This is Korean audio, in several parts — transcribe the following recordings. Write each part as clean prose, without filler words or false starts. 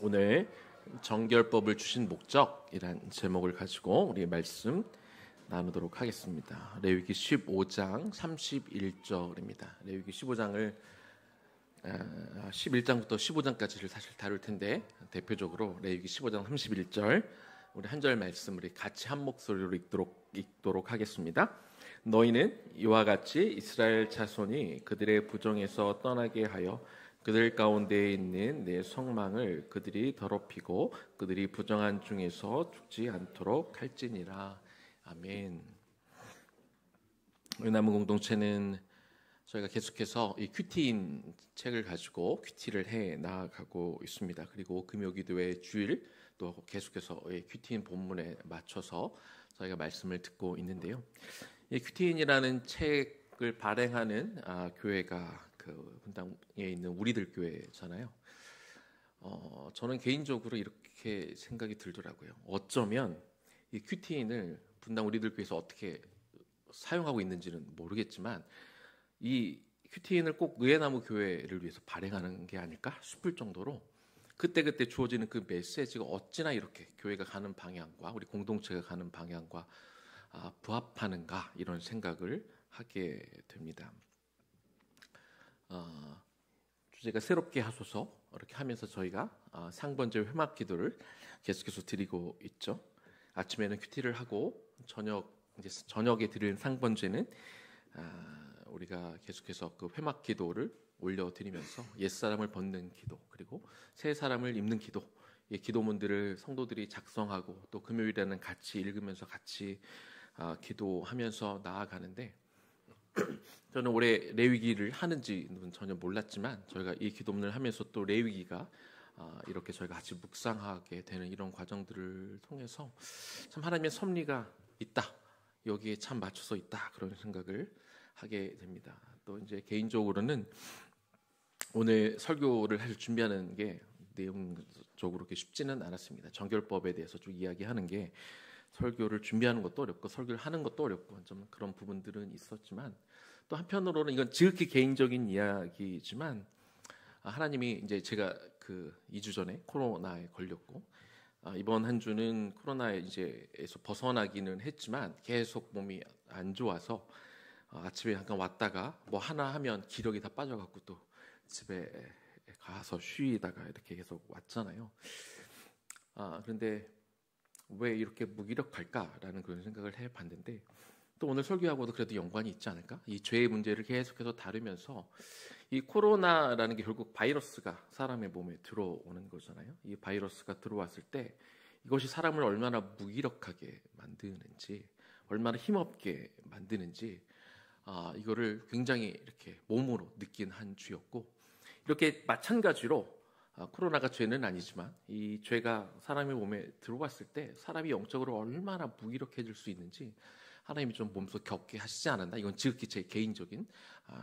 오늘 정결법을 주신 목적이란 제목을 가지고 우리 말씀 나누도록 하겠습니다. 레위기 15장 31절입니다. 레위기 15장을 11장부터 15장까지를 사실 다룰 텐데 대표적으로 레위기 15장 31절 우리 한 절 말씀 우리 같이 한 목소리로 읽도록 하겠습니다. 너희는 이와 같이 이스라엘 자손이 그들의 부정에서 떠나게 하여 그들 가운데에 있는 내 성망을 그들이 더럽히고 그들이 부정한 중에서 죽지 않도록 할지니라. 아멘. 은나무 공동체는 저희가 계속해서 이 큐티인 책을 가지고 큐티를 해 나아가고 있습니다. 그리고 금요기도의 주일 또 계속해서 이 큐티인 본문에 맞춰서 저희가 말씀을 듣고 있는데요. 이 큐티인이라는 책을 발행하는 교회가 그 분당에 있는 우리들 교회잖아요. 저는 개인적으로 이렇게 생각이 들더라고요. 어쩌면 이 큐티인을 분당 우리들 교회에서 어떻게 사용하고 있는지는 모르겠지만 이 큐티인을 꼭 의회나무 교회를 위해서 발행하는 게 아닐까 싶을 정도로 그때그때 주어지는 그 메시지가 어찌나 이렇게 교회가 가는 방향과 우리 공동체가 가는 방향과 부합하는가 이런 생각을 하게 됩니다. 주제가 새롭게 하소서 이렇게 하면서 저희가 상번제 회막 기도를 계속해서 드리고 있죠. 아침에는 큐티를 하고 저녁에 드리는 상번제는 우리가 계속해서 그 회막 기도를 올려드리면서 옛사람을 벗는 기도 그리고 새 사람을 입는 기도 이 기도문들을 성도들이 작성하고 또 금요일에는 같이 읽으면서 같이 기도하면서 나아가는데 저는 올해 레위기를 하는지는 전혀 몰랐지만 저희가 이 기도문을 하면서 또 레위기가 이렇게 저희가 같이 묵상하게 되는 이런 과정들을 통해서 참 하나님의 섭리가 있다. 여기에 참 맞춰서 있다. 그런 생각을 하게 됩니다. 또 이제 개인적으로는 오늘 설교를 사실 준비하는 게 내용적으로 그렇게 쉽지는 않았습니다. 정결법에 대해서 쭉 이야기하는 게 설교를 준비하는 것도 어렵고 설교를 하는 것도 어렵고 좀 그런 부분들은 있었지만 또 한편으로는 이건 지극히 개인적인 이야기지만 하나님이 이제 제가 그 2주 전에 코로나에 걸렸고 이번 한 주는 코로나에 이제에서 벗어나기는 했지만 계속 몸이 안 좋아서 아침에 잠깐 왔다가 뭐 하나 하면 기력이 다 빠져갖고 또 집에 가서 쉬다가 이렇게 계속 왔잖아요. 그런데 왜 이렇게 무기력할까라는 그런 생각을 해봤는데 또 오늘 설교하고도 그래도 연관이 있지 않을까? 이 죄의 문제를 계속해서 다루면서 이 코로나라는 게 결국 바이러스가 사람의 몸에 들어오는 거잖아요. 이 바이러스가 들어왔을 때 이것이 사람을 얼마나 무기력하게 만드는지 얼마나 힘없게 만드는지 이거를 굉장히 이렇게 몸으로 느낀 한 주였고 이렇게 마찬가지로 코로나가 죄는 아니지만 이 죄가 사람의 몸에 들어왔을 때 사람이 영적으로 얼마나 무기력해질 수 있는지 하나님이 좀 몸소 겪게 하시지 않았나? 이건 지극히 제 개인적인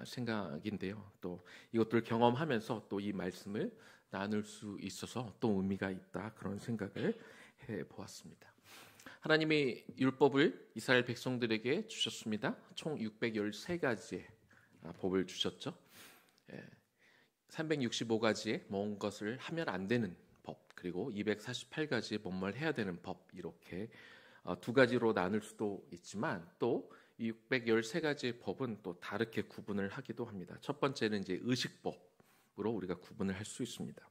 생각인데요. 또 이것들을 경험하면서 또 이 말씀을 나눌 수 있어서 또 의미가 있다 그런 생각을 해보았습니다. 하나님이 율법을 이스라엘 백성들에게 주셨습니다. 총 613가지의 법을 주셨죠. 365가지의 먼 것을 하면 안 되는 법 그리고 248가지의 뭔 말 해야 되는 법 이렇게 두 가지로 나눌 수도 있지만 또 이 613가지의 법은 또 다르게 구분을 하기도 합니다. 첫 번째는 이제 의식법으로 우리가 구분을 할 수 있습니다.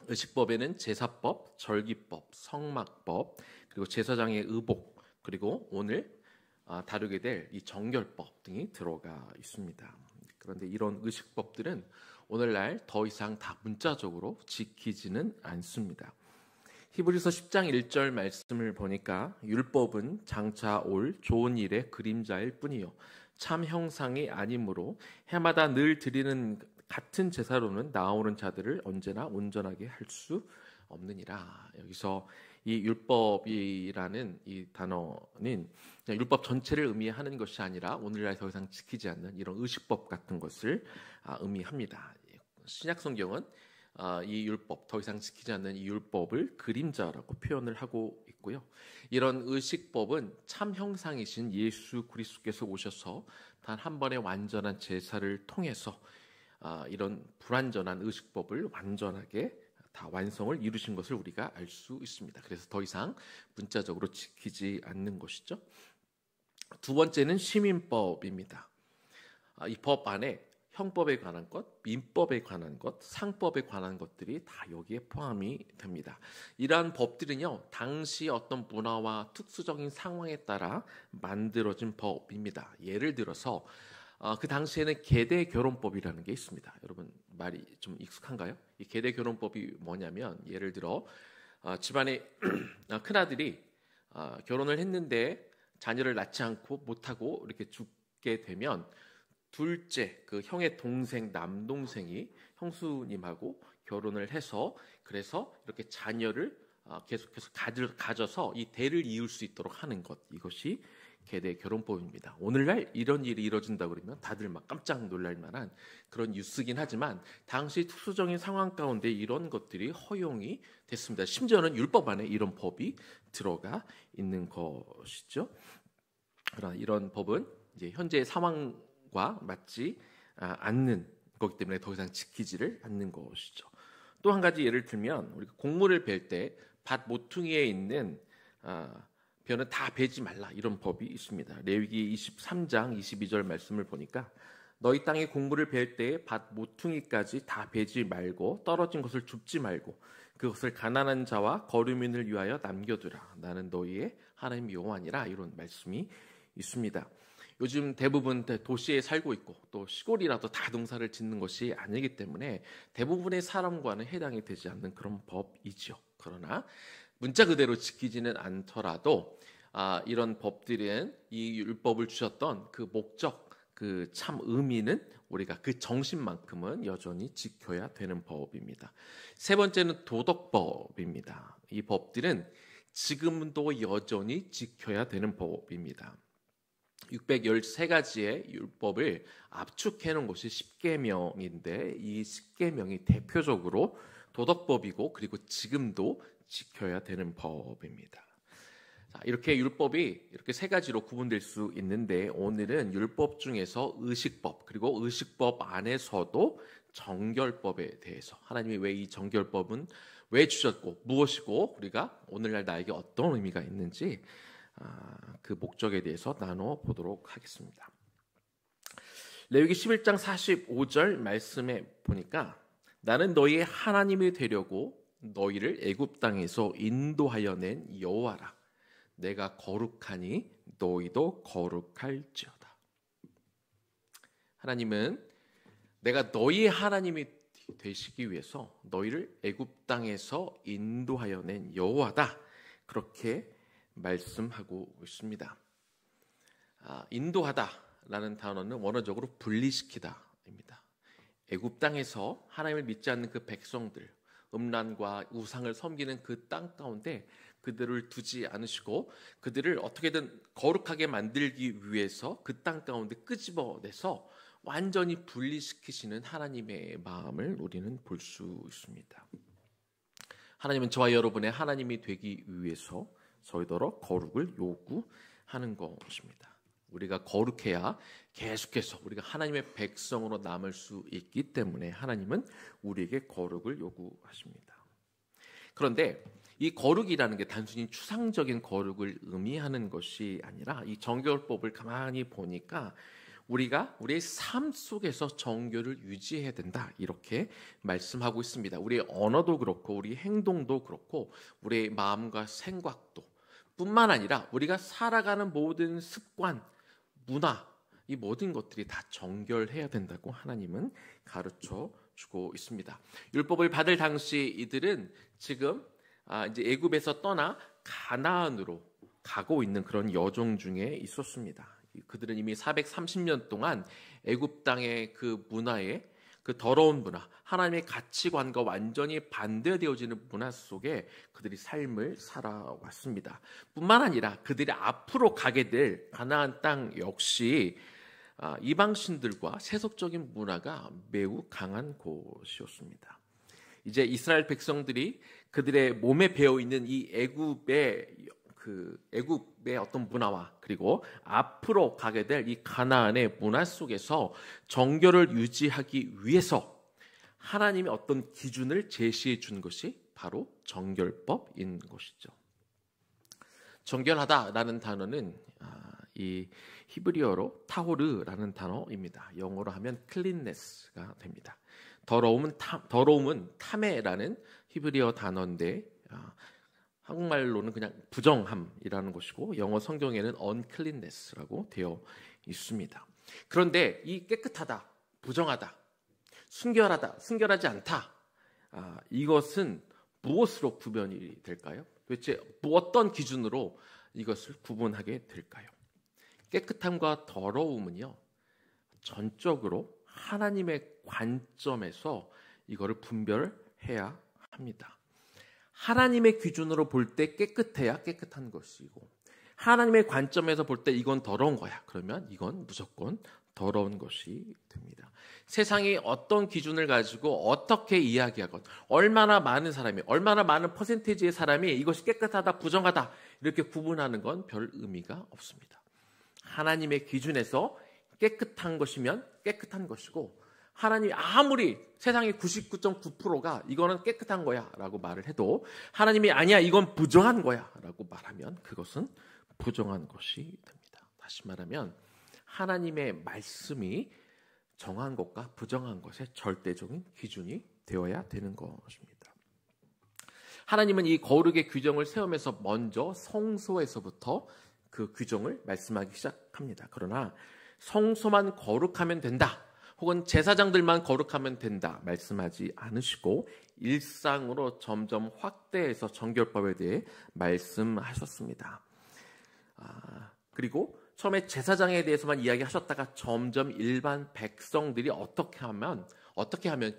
의식법에는 제사법, 절기법, 성막법 그리고 제사장의 의복 그리고 오늘 다루게 될 이 정결법 등이 들어가 있습니다. 그런데 이런 의식법들은 오늘날 더 이상 다 문자적으로 지키지는 않습니다. 히브리서 10장 1절 말씀을 보니까 율법은 장차 올 좋은 일의 그림자일 뿐이요 참 형상이 아니므로 해마다 늘 드리는 같은 제사로는 나아오는 자들을 언제나 온전하게 할 수 없느니라. 여기서 이 율법이라는 이 단어는 그냥 율법 전체를 의미하는 것이 아니라 오늘날 더 이상 지키지 않는 이런 의식법 같은 것을 의미합니다. 신약 성경은 이 율법, 더 이상 지키지 않는 이 율법을 그림자라고 표현을 하고 있고요. 이런 의식법은 참 형상이신 예수 그리스도께서 오셔서 단 한 번의 완전한 제사를 통해서 이런 불완전한 의식법을 완전하게 다 완성을 이루신 것을 우리가 알 수 있습니다. 그래서 더 이상 문자적으로 지키지 않는 것이죠. 두 번째는 시민법입니다. 이 법 안에 형법에 관한 것, 민법에 관한 것, 상법에 관한 것들이 다 여기에 포함이 됩니다. 이러한 법들은요, 당시 어떤 문화와 특수적인 상황에 따라 만들어진 법입니다. 예를 들어서 그 당시에는 계대결혼법이라는 게 있습니다. 여러분 말이 좀 익숙한가요? 이 계대결혼법이 뭐냐면, 예를 들어 집안에 큰아들이 결혼을 했는데 자녀를 낳지 않고 못하고 이렇게 죽게 되면 둘째, 그 형의 동생, 남동생이 형수님하고 결혼을 해서 그래서 이렇게 자녀를 계속해서 가져서 이 대를 이을 수 있도록 하는 것, 이것이 계대 결혼법입니다. 오늘날 이런 일이 이루어진다 그러면 다들 막 깜짝 놀랄 만한 그런 뉴스긴 하지만 당시 특수적인 상황 가운데 이런 것들이 허용이 됐습니다. 심지어는 율법 안에 이런 법이 들어가 있는 것이죠. 그러나 이런 법은 이제 현재의 상황과 맞지 않는 거기 때문에 더 이상 지키지를 않는 것이죠. 또 한 가지 예를 들면, 우리가 곡물을 벨 때 밭 모퉁이에 있는 벼는 다 베지 말라, 이런 법이 있습니다. 레위기 23장 22절 말씀을 보니까, 너희 땅에 곡물을 벨 때 밭 모퉁이까지 다 베지 말고 떨어진 것을 줍지 말고 그것을 가난한 자와 거류민을 위하여 남겨두라. 나는 너희의 하나님 여호와니라. 이런 말씀이 있습니다. 요즘 대부분 도시에 살고 있고 또 시골이라도 다 농사를 짓는 것이 아니기 때문에 대부분의 사람과는 해당이 되지 않는 그런 법이죠. 그러나 문자 그대로 지키지는 않더라도 이런 법들은 이 율법을 주셨던 그 목적, 그 참 의미는 우리가 그 정신만큼은 여전히 지켜야 되는 법입니다. 세 번째는 도덕법입니다. 이 법들은 지금도 여전히 지켜야 되는 법입니다. 613가지의 율법을 압축해 놓은 것이 십계명인데, 이 십계명이 대표적으로 도덕법이고 그리고 지금도 지켜야 되는 법입니다. 자, 이렇게 율법이 이렇게 세 가지로 구분될 수 있는데, 오늘은 율법 중에서 의식법, 그리고 의식법 안에서도 정결법에 대해서, 하나님이 왜 이 정결법은 왜 주셨고 무엇이고 우리가 오늘날 나에게 어떤 의미가 있는지 그 목적에 대해서 나눠 보도록 하겠습니다. 레위기 11장 45절 말씀에 보니까, 나는 너희의 하나님이 되려고 너희를 애굽 땅에서 인도하여 낸 여호와라. 내가 거룩하니 너희도 거룩할지어다. 하나님은 내가 너희의 하나님이 되시기 위해서 너희를 애굽 땅에서 인도하여 낸 여호와다, 그렇게 말씀하고 있습니다. 인도하다라는 단어는 원어적으로 분리시키다입니다. 애굽 땅에서 하나님을 믿지 않는 그 백성들, 음란과 우상을 섬기는 그 땅 가운데 그들을 두지 않으시고 그들을 어떻게든 거룩하게 만들기 위해서 그 땅 가운데 끄집어내서 완전히 분리시키시는 하나님의 마음을 우리는 볼 수 있습니다. 하나님은 저와 여러분의 하나님이 되기 위해서 저희더러 거룩을 요구하는 것입니다. 우리가 거룩해야 계속해서 우리가 하나님의 백성으로 남을 수 있기 때문에 하나님은 우리에게 거룩을 요구하십니다. 그런데 이 거룩이라는 게 단순히 추상적인 거룩을 의미하는 것이 아니라, 이 정결법을 가만히 보니까 우리가 우리의 삶 속에서 정결을 유지해야 된다, 이렇게 말씀하고 있습니다. 우리의 언어도 그렇고 우리 행동도 그렇고 우리의 마음과 생각도 뿐만 아니라 우리가 살아가는 모든 습관, 문화, 이 모든 것들이 다 정결해야 된다고 하나님은 가르쳐 주고 있습니다. 율법을 받을 당시 이들은 지금 이제 애굽에서 떠나 가나안으로 가고 있는 그런 여정 중에 있었습니다. 그들은 이미 430년 동안 애굽 땅의 그 문화에, 그 더러운 문화, 하나님의 가치관과 완전히 반대되어지는 문화 속에 그들이 삶을 살아왔습니다. 뿐만 아니라 그들이 앞으로 가게 될 가나안 땅 역시 이방신들과 세속적인 문화가 매우 강한 곳이었습니다. 이제 이스라엘 백성들이 그들의 몸에 배어 있는 이 애굽의 어떤 문화와 그리고 앞으로 가게 될 이 가나안의 문화 속에서 정결을 유지하기 위해서 하나님이 어떤 기준을 제시해 준 것이 바로 정결법인 것이죠. 정결하다라는 단어는 이 히브리어로 타호르라는 단어입니다. 영어로 하면 cleanness가 됩니다. 더러움은 타메라는 히브리어 단어인데 한국말로는 그냥 부정함이라는 것이고 영어 성경에는 uncleanness라고 되어 있습니다. 그런데 이 깨끗하다, 부정하다, 순결하지 않다, 이것은 무엇으로 구별이 될까요? 도대체 어떤 기준으로 이것을 구분하게 될까요? 깨끗함과 더러움은요, 전적으로 하나님의 관점에서 이거를 분별해야 합니다. 하나님의 기준으로 볼 때 깨끗해야 깨끗한 것이고, 하나님의 관점에서 볼 때 이건 더러운 거야. 그러면 이건 무조건 더러운 것이 됩니다. 세상이 어떤 기준을 가지고 어떻게 이야기하건, 얼마나 많은 사람이, 얼마나 많은 퍼센테이지의 사람이 이것이 깨끗하다, 부정하다 이렇게 구분하는 건 별 의미가 없습니다. 하나님의 기준에서 깨끗한 것이면 깨끗한 것이고, 하나님이 아무리 세상의 99.9%가 이거는 깨끗한 거야 라고 말을 해도 하나님이 아니야, 이건 부정한 거야 라고 말하면 그것은 부정한 것이 됩니다. 다시 말하면 하나님의 말씀이 정한 것과 부정한 것의 절대적인 기준이 되어야 되는 것입니다. 하나님은 이 거룩의 규정을 세우면서 먼저 성소에서부터 그 규정을 말씀하기 시작합니다. 그러나 성소만 거룩하면 된다, 혹은 제사장들만 거룩하면 된다 말씀하지 않으시고 일상으로 점점 확대해서 정결법에 대해 말씀하셨습니다. 그리고 처음에 제사장에 대해서만 이야기하셨다가 점점 일반 백성들이 어떻게 하면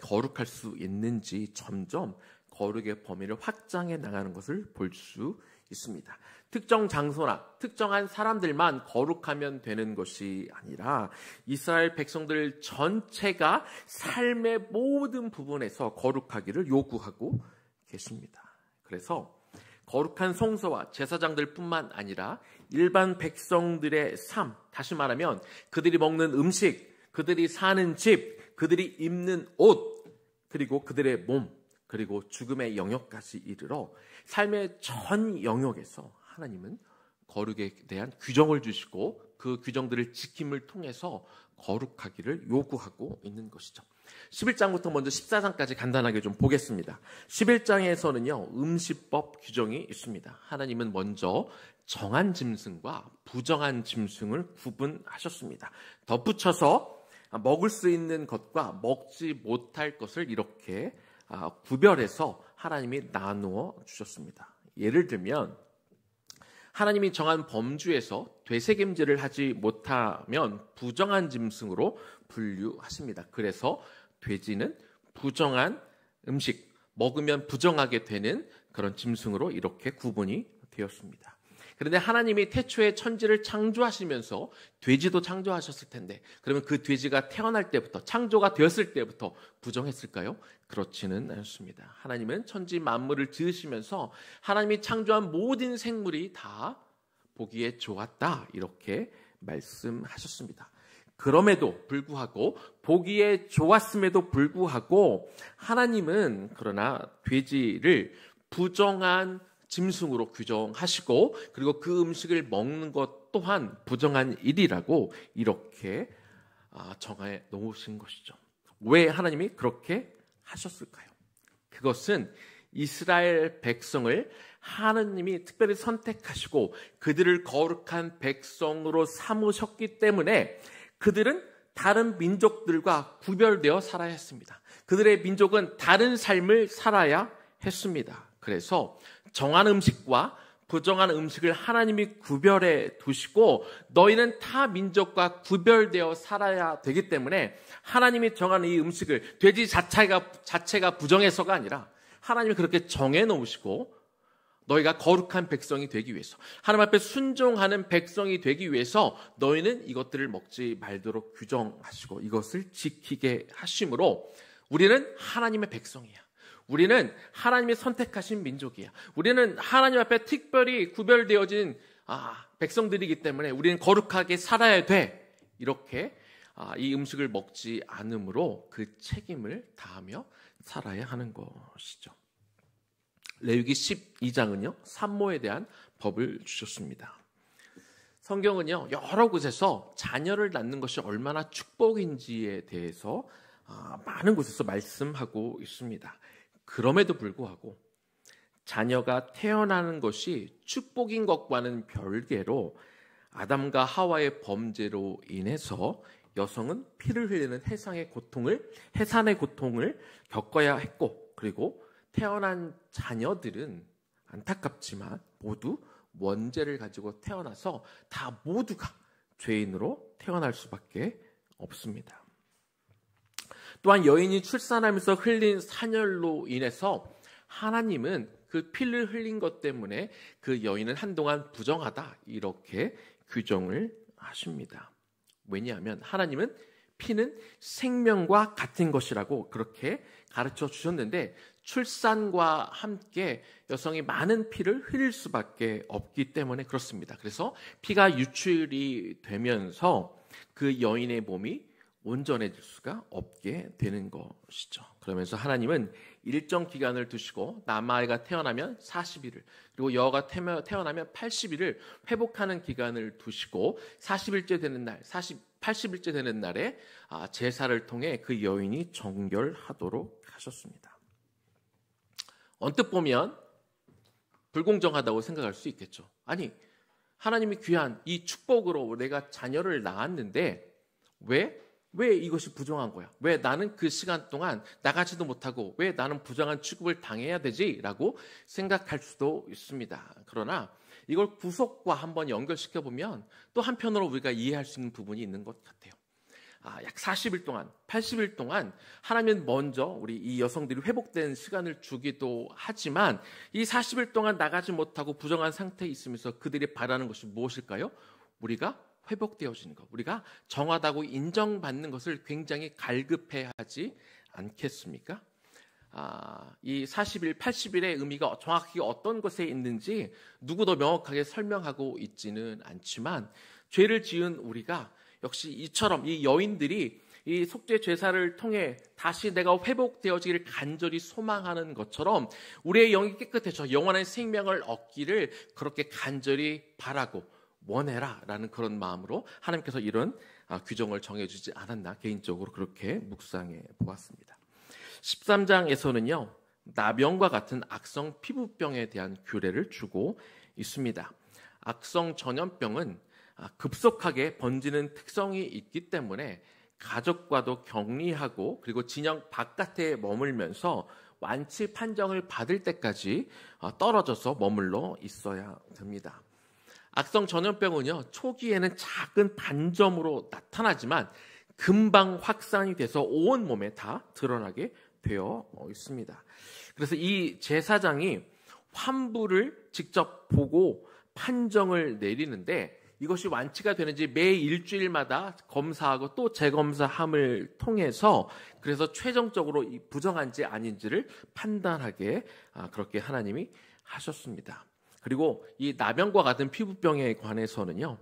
거룩할 수 있는지 점점 거룩의 범위를 확장해 나가는 것을 볼 수 있습니다. 특정 장소나 특정한 사람들만 거룩하면 되는 것이 아니라 이스라엘 백성들 전체가 삶의 모든 부분에서 거룩하기를 요구하고 계십니다. 그래서 거룩한 성소와 제사장들뿐만 아니라 일반 백성들의 삶, 다시 말하면 그들이 먹는 음식, 그들이 사는 집, 그들이 입는 옷, 그리고 그들의 몸, 그리고 죽음의 영역까지 이르러 삶의 전 영역에서 하나님은 거룩에 대한 규정을 주시고 그 규정들을 지킴을 통해서 거룩하기를 요구하고 있는 것이죠. 11장부터 먼저 14장까지 간단하게 좀 보겠습니다. 11장에서는요, 음식법 규정이 있습니다. 하나님은 먼저 정한 짐승과 부정한 짐승을 구분하셨습니다. 덧붙여서 먹을 수 있는 것과 먹지 못할 것을 이렇게 구별해서 하나님이 나누어 주셨습니다. 예를 들면 하나님이 정한 범주에서 되새김질을 하지 못하면 부정한 짐승으로 분류하십니다. 그래서 돼지는 부정한 음식, 먹으면 부정하게 되는 그런 짐승으로 이렇게 구분이 되었습니다. 그런데 하나님이 태초에 천지를 창조하시면서 돼지도 창조하셨을 텐데, 그러면 그 돼지가 태어날 때부터, 창조가 되었을 때부터 부정했을까요? 그렇지는 않습니다. 하나님은 천지 만물을 지으시면서 하나님이 창조한 모든 생물이 다 보기에 좋았다, 이렇게 말씀하셨습니다. 그럼에도 불구하고, 보기에 좋았음에도 불구하고 하나님은 그러나 돼지를 부정한 짐승으로 규정하시고, 그리고 그 음식을 먹는 것 또한 부정한 일이라고 이렇게 정해 놓으신 것이죠. 왜 하나님이 그렇게 하셨을까요? 그것은 이스라엘 백성을 하나님이 특별히 선택하시고 그들을 거룩한 백성으로 삼으셨기 때문에 그들은 다른 민족들과 구별되어 살아야 했습니다. 그들의 민족은 다른 삶을 살아야 했습니다. 그래서 정한 음식과 부정한 음식을 하나님이 구별해 두시고 너희는 타 민족과 구별되어 살아야 되기 때문에 하나님이 정한 이 음식을, 돼지 자체가 부정해서가 아니라 하나님이 그렇게 정해 놓으시고 너희가 거룩한 백성이 되기 위해서, 하나님 앞에 순종하는 백성이 되기 위해서 너희는 이것들을 먹지 말도록 규정하시고 이것을 지키게 하심으로 우리는 하나님의 백성이야. 우리는 하나님이 선택하신 민족이야. 우리는 하나님 앞에 특별히 구별되어진 백성들이기 때문에 우리는 거룩하게 살아야 돼. 이렇게 이 음식을 먹지 않으므로 그 책임을 다하며 살아야 하는 것이죠. 레위기 12장은요, 산모에 대한 법을 주셨습니다. 성경은요, 여러 곳에서 자녀를 낳는 것이 얼마나 축복인지에 대해서 많은 곳에서 말씀하고 있습니다. 그럼에도 불구하고 자녀가 태어나는 것이 축복인 것과는 별개로 아담과 하와의 범죄로 인해서 여성은 피를 흘리는 해산의 고통을 겪어야 했고, 그리고 태어난 자녀들은 안타깝지만 모두 원죄를 가지고 태어나서 다 모두가 죄인으로 태어날 수밖에 없습니다. 또한 여인이 출산하면서 흘린 산혈로 인해서 하나님은 그 피를 흘린 것 때문에 그 여인은 한동안 부정하다, 이렇게 규정을 하십니다. 왜냐하면 하나님은 피는 생명과 같은 것이라고 그렇게 가르쳐 주셨는데, 출산과 함께 여성이 많은 피를 흘릴 수밖에 없기 때문에 그렇습니다. 그래서 피가 유출이 되면서 그 여인의 몸이 온전해질 수가 없게 되는 것이죠. 그러면서 하나님은 일정 기간을 두시고 남아이가 태어나면 40일을, 그리고 여아가 태어나면 80일을 회복하는 기간을 두시고 40일째 되는 날, 80일째 되는 날에 제사를 통해 그 여인이 정결하도록 하셨습니다. 언뜻 보면 불공정하다고 생각할 수 있겠죠. 아니, 하나님이 귀한 이 축복으로 내가 자녀를 낳았는데 왜 이것이 부정한 거야? 왜 나는 그 시간 동안 나가지도 못하고 왜 나는 부정한 취급을 당해야 되지? 라고 생각할 수도 있습니다. 그러나 이걸 구속과 한번 연결시켜 보면 또 한편으로 우리가 이해할 수 있는 부분이 있는 것 같아요. 약 40일 동안, 80일 동안 하나님은 먼저 우리 이 여성들이 회복된 시간을 주기도 하지만 이 40일 동안 나가지 못하고 부정한 상태에 있으면서 그들이 바라는 것이 무엇일까요? 우리가 회복되어지는 것, 우리가 정하다고 인정받는 것을 굉장히 갈급해하지 않겠습니까? 이 40일, 80일의 의미가 정확히 어떤 것에 있는지 누구도 명확하게 설명하고 있지는 않지만, 죄를 지은 우리가 역시 이처럼 이 여인들이 이 속죄 제사를 통해 다시 내가 회복되어지기를 간절히 소망하는 것처럼 우리의 영이 깨끗해져 영원한 생명을 얻기를 그렇게 간절히 바라고 원해라 라는 그런 마음으로 하나님께서 이런 규정을 정해주지 않았나, 개인적으로 그렇게 묵상해 보았습니다. 13장에서는요, 나병과 같은 악성 피부병에 대한 규례를 주고 있습니다. 악성 전염병은 급속하게 번지는 특성이 있기 때문에 가족과도 격리하고 그리고 진영 바깥에 머물면서 완치 판정을 받을 때까지 떨어져서 머물러 있어야 됩니다. 악성 전염병은요, 초기에는 작은 단점으로 나타나지만 금방 확산이 돼서 온 몸에 다 드러나게 되어 있습니다. 그래서 이 제사장이 환부를 직접 보고 판정을 내리는데, 이것이 완치가 되는지 매 일주일마다 검사하고 또 재검사함을 통해서 그래서 최종적으로 부정한지 아닌지를 판단하게 그렇게 하나님이 하셨습니다. 그리고 이 나병과 같은 피부병에 관해서는요,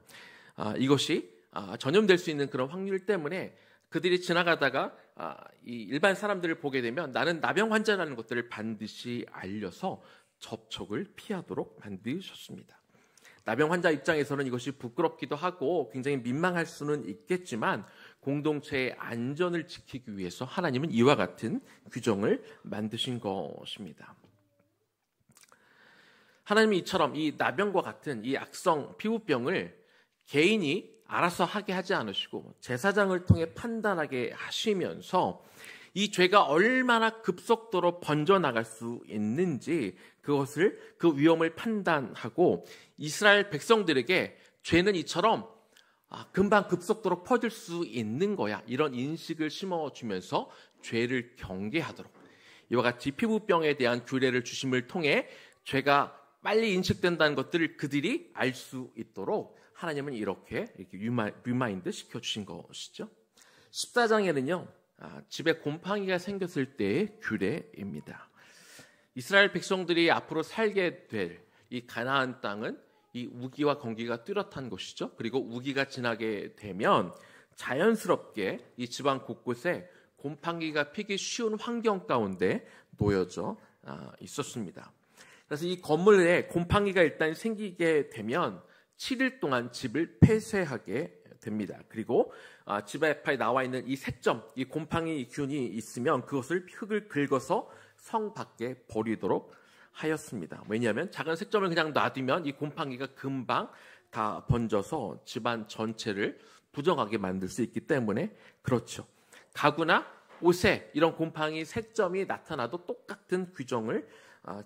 이것이 전염될 수 있는 그런 확률 때문에 그들이 지나가다가 이 일반 사람들을 보게 되면 나는 나병 환자라는 것들을 반드시 알려서 접촉을 피하도록 만드셨습니다. 나병 환자 입장에서는 이것이 부끄럽기도 하고 굉장히 민망할 수는 있겠지만 공동체의 안전을 지키기 위해서 하나님은 이와 같은 규정을 만드신 것입니다. 하나님이 이처럼 이 나병과 같은 이 악성 피부병을 개인이 알아서 하게 하지 않으시고 제사장을 통해 판단하게 하시면서 이 죄가 얼마나 급속도로 번져나갈 수 있는지 그 위험을 판단하고 이스라엘 백성들에게 죄는 이처럼 금방 급속도로 퍼질 수 있는 거야, 이런 인식을 심어주면서 죄를 경계하도록 이와 같이 피부병에 대한 규례를 주심을 통해 죄가 빨리 인식된다는 것들을 그들이 알 수 있도록 하나님은 이렇게 리마인드 시켜주신 것이죠. 14장에는요, 집에 곰팡이가 생겼을 때의 규례입니다. 이스라엘 백성들이 앞으로 살게 될 이 가나안 땅은 이 우기와 건기가 뚜렷한 곳이죠. 그리고 우기가 지나게 되면 자연스럽게 이 집안 곳곳에 곰팡이가 피기 쉬운 환경 가운데 놓여져 있었습니다. 그래서 이 건물에 곰팡이가 일단 생기게 되면 7일 동안 집을 폐쇄하게 됩니다. 그리고 집 앞에 나와 있는 이 색점, 이 곰팡이 균이 있으면 그것을 흙을 긁어서 성 밖에 버리도록 하였습니다. 왜냐하면 작은 색점을 그냥 놔두면 이 곰팡이가 금방 다 번져서 집안 전체를 부정하게 만들 수 있기 때문에 그렇죠. 가구나 옷에 이런 곰팡이 색점이 나타나도 똑같은 규정을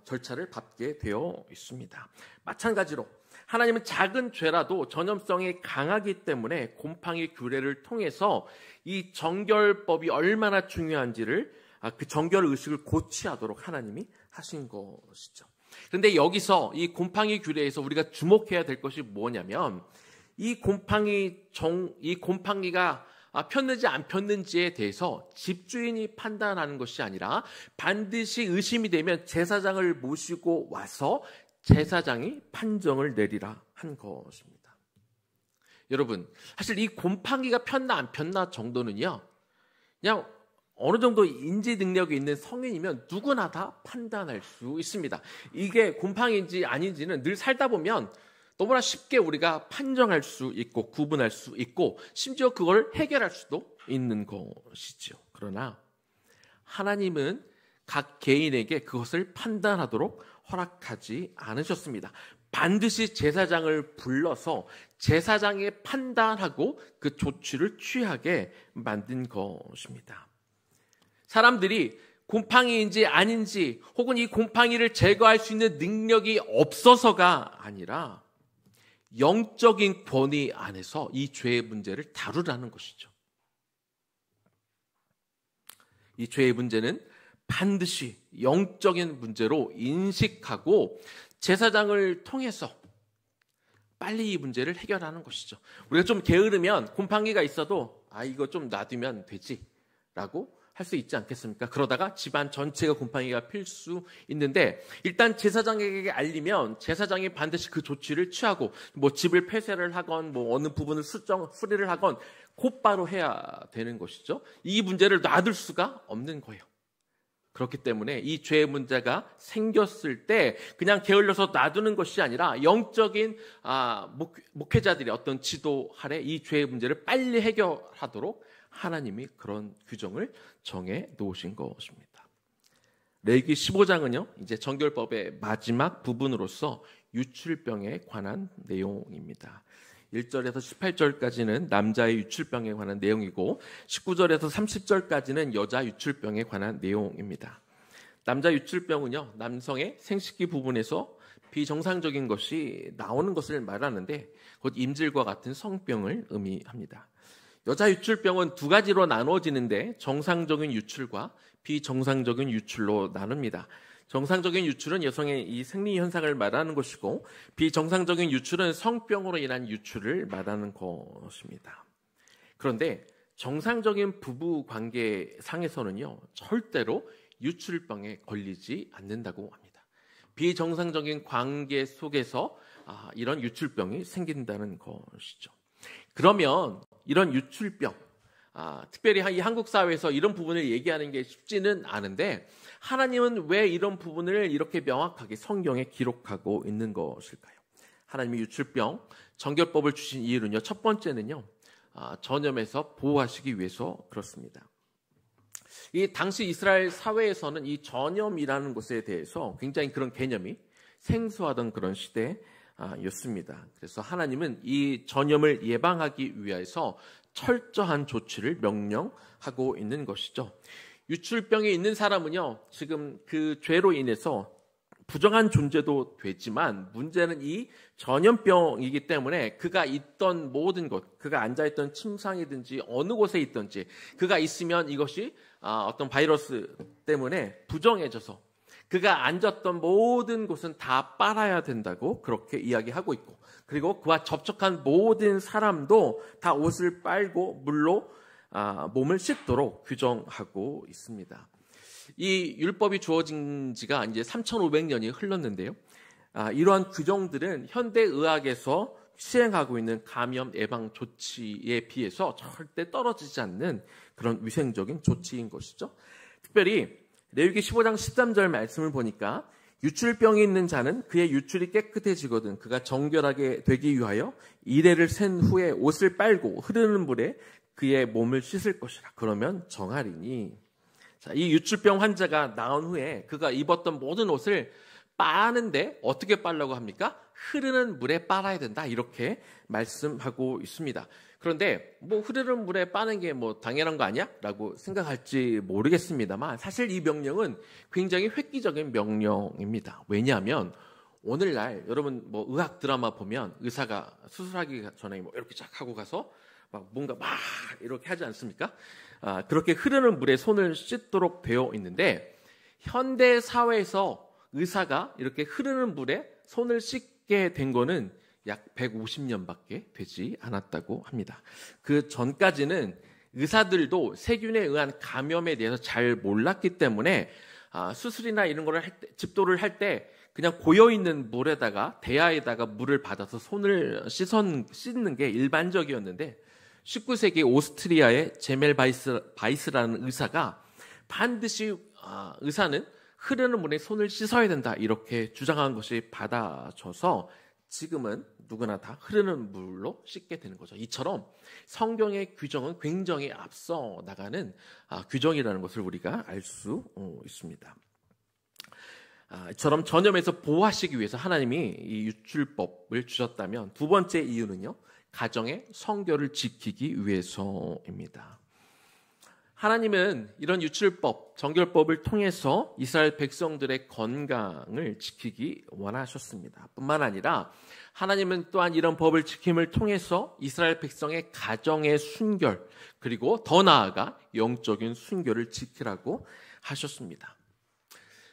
절차를 밟게 되어 있습니다. 마찬가지로 하나님은 작은 죄라도 전염성이 강하기 때문에 곰팡이 규례를 통해서 이 정결법이 얼마나 중요한지를 그 정결 의식을 고취하도록 하나님이 하신 것이죠. 그런데 여기서 이 곰팡이 규례에서 우리가 주목해야 될 것이 뭐냐면 이 곰팡이가 폈는지 안 폈는지에 대해서 집주인이 판단하는 것이 아니라 반드시 의심이 되면 제사장을 모시고 와서 제사장이 판정을 내리라 한 것입니다. 여러분, 사실 이 곰팡이가 폈나 안 폈나 정도는요, 그냥 어느 정도 인지 능력이 있는 성인이면 누구나 다 판단할 수 있습니다. 이게 곰팡이인지 아닌지는 늘 살다 보면 너무나 쉽게 우리가 판정할 수 있고 구분할 수 있고 심지어 그걸 해결할 수도 있는 것이죠. 그러나 하나님은 각 개인에게 그것을 판단하도록 허락하지 않으셨습니다. 반드시 제사장을 불러서 제사장이 판단하고 그 조치를 취하게 만든 것입니다. 사람들이 곰팡이인지 아닌지 혹은 이 곰팡이를 제거할 수 있는 능력이 없어서가 아니라 영적인 권위 안에서 이 죄의 문제를 다루라는 것이죠. 이 죄의 문제는 반드시 영적인 문제로 인식하고 제사장을 통해서 빨리 이 문제를 해결하는 것이죠. 우리가 좀 게으르면 곰팡이가 있어도 이거 좀 놔두면 되지라고 할 수 있지 않겠습니까? 그러다가 집안 전체가 곰팡이가 필 수 있는데 일단 제사장에게 알리면 제사장이 반드시 그 조치를 취하고 집을 폐쇄를 하건 어느 부분을 수리를 하건 곧바로 해야 되는 것이죠. 이 문제를 놔둘 수가 없는 거예요. 그렇기 때문에 이 죄의 문제가 생겼을 때 그냥 게을러서 놔두는 것이 아니라 영적인 목회자들의 어떤 지도 아래 이 죄의 문제를 빨리 해결하도록 하나님이 그런 규정을 정해 놓으신 것입니다. 레위기 15장은요, 이제 정결법의 마지막 부분으로서 유출병에 관한 내용입니다. 1절에서 18절까지는 남자의 유출병에 관한 내용이고 19절에서 30절까지는 여자 유출병에 관한 내용입니다. 남자 유출병은요, 남성의 생식기 부분에서 비정상적인 것이 나오는 것을 말하는데 곧 임질과 같은 성병을 의미합니다. 여자 유출병은 두 가지로 나누어지는데 정상적인 유출과 비정상적인 유출로 나눕니다. 정상적인 유출은 여성의 이 생리 현상을 말하는 것이고 비정상적인 유출은 성병으로 인한 유출을 말하는 것입니다. 그런데 정상적인 부부 관계 상에서는요, 절대로 유출병에 걸리지 않는다고 합니다. 비정상적인 관계 속에서 이런 유출병이 생긴다는 것이죠. 그러면 이런 유출병, 특별히 이 한국 사회에서 이런 부분을 얘기하는 게 쉽지는 않은데 하나님은 왜 이런 부분을 이렇게 명확하게 성경에 기록하고 있는 것일까요? 하나님이 유출병, 정결법을 주신 이유는요, 첫 번째는요, 전염에서 보호하시기 위해서 그렇습니다. 이 당시 이스라엘 사회에서는 이 전염이라는 것에 대해서 굉장히 그런 개념이 생소하던 그런 시대였습니다. 그래서 하나님은 이 전염을 예방하기 위해서 철저한 조치를 명령하고 있는 것이죠. 유출병이 있는 사람은요, 지금 그 죄로 인해서 부정한 존재도 되지만 문제는 이 전염병이기 때문에 그가 있던 모든 곳, 그가 앉아있던 침상이든지 어느 곳에 있든지 그가 있으면 이것이 어떤 바이러스 때문에 부정해져서 그가 앉았던 모든 곳은 다 빨아야 된다고 그렇게 이야기하고 있고, 그리고 그와 접촉한 모든 사람도 다 옷을 빨고 물로 몸을 씻도록 규정하고 있습니다. 이 율법이 주어진 지가 이제 3,500년이 흘렀는데요. 이러한 규정들은 현대 의학에서 시행하고 있는 감염 예방 조치에 비해서 절대 떨어지지 않는 그런 위생적인 조치인 것이죠. 특별히 레위기 15장 13절 말씀을 보니까 유출병이 있는 자는 그의 유출이 깨끗해지거든 그가 정결하게 되기 위하여 이레를 센 후에 옷을 빨고 흐르는 물에 그의 몸을 씻을 것이라. 그러면 정하리니. 자, 이 유출병 환자가 나온 후에 그가 입었던 모든 옷을 빠는데 어떻게 빨라고 합니까? 흐르는 물에 빨아야 된다. 이렇게 말씀하고 있습니다. 그런데 흐르는 물에 빠는 게 당연한 거 아니야? 라고 생각할지 모르겠습니다만 사실 이 명령은 굉장히 획기적인 명령입니다. 왜냐하면 오늘날 여러분 의학 드라마 보면 의사가 수술하기 전에 이렇게 쫙 하고 가서 뭔가 이렇게 하지 않습니까? 그렇게 흐르는 물에 손을 씻도록 되어 있는데 현대 사회에서 의사가 이렇게 흐르는 물에 손을 씻게 된 거는 약 150년밖에 되지 않았다고 합니다. 그 전까지는 의사들도 세균에 의한 감염에 대해서 잘 몰랐기 때문에 수술이나 이런 거를 할 때, 집도를 할 때 그냥 고여있는 물에다가 대야에다가 물을 받아서 손을 씻는 게 일반적이었는데 19세기 오스트리아의 제멜 바이스라는 의사가 반드시 의사는 흐르는 물에 손을 씻어야 된다 이렇게 주장한 것이 받아져서 지금은 누구나 다 흐르는 물로 씻게 되는 거죠. 이처럼 성경의 규정은 굉장히 앞서 나가는 규정이라는 것을 우리가 알 수 있습니다. 이처럼 전염에서 보호하시기 위해서 하나님이 이 유출법을 주셨다면 두 번째 이유는요. 가정의 성결을 지키기 위해서입니다. 하나님은 이런 유출법, 정결법을 통해서 이스라엘 백성들의 건강을 지키기 원하셨습니다. 뿐만 아니라 하나님은 또한 이런 법을 지킴을 통해서 이스라엘 백성의 가정의 순결, 그리고 더 나아가 영적인 순결을 지키라고 하셨습니다.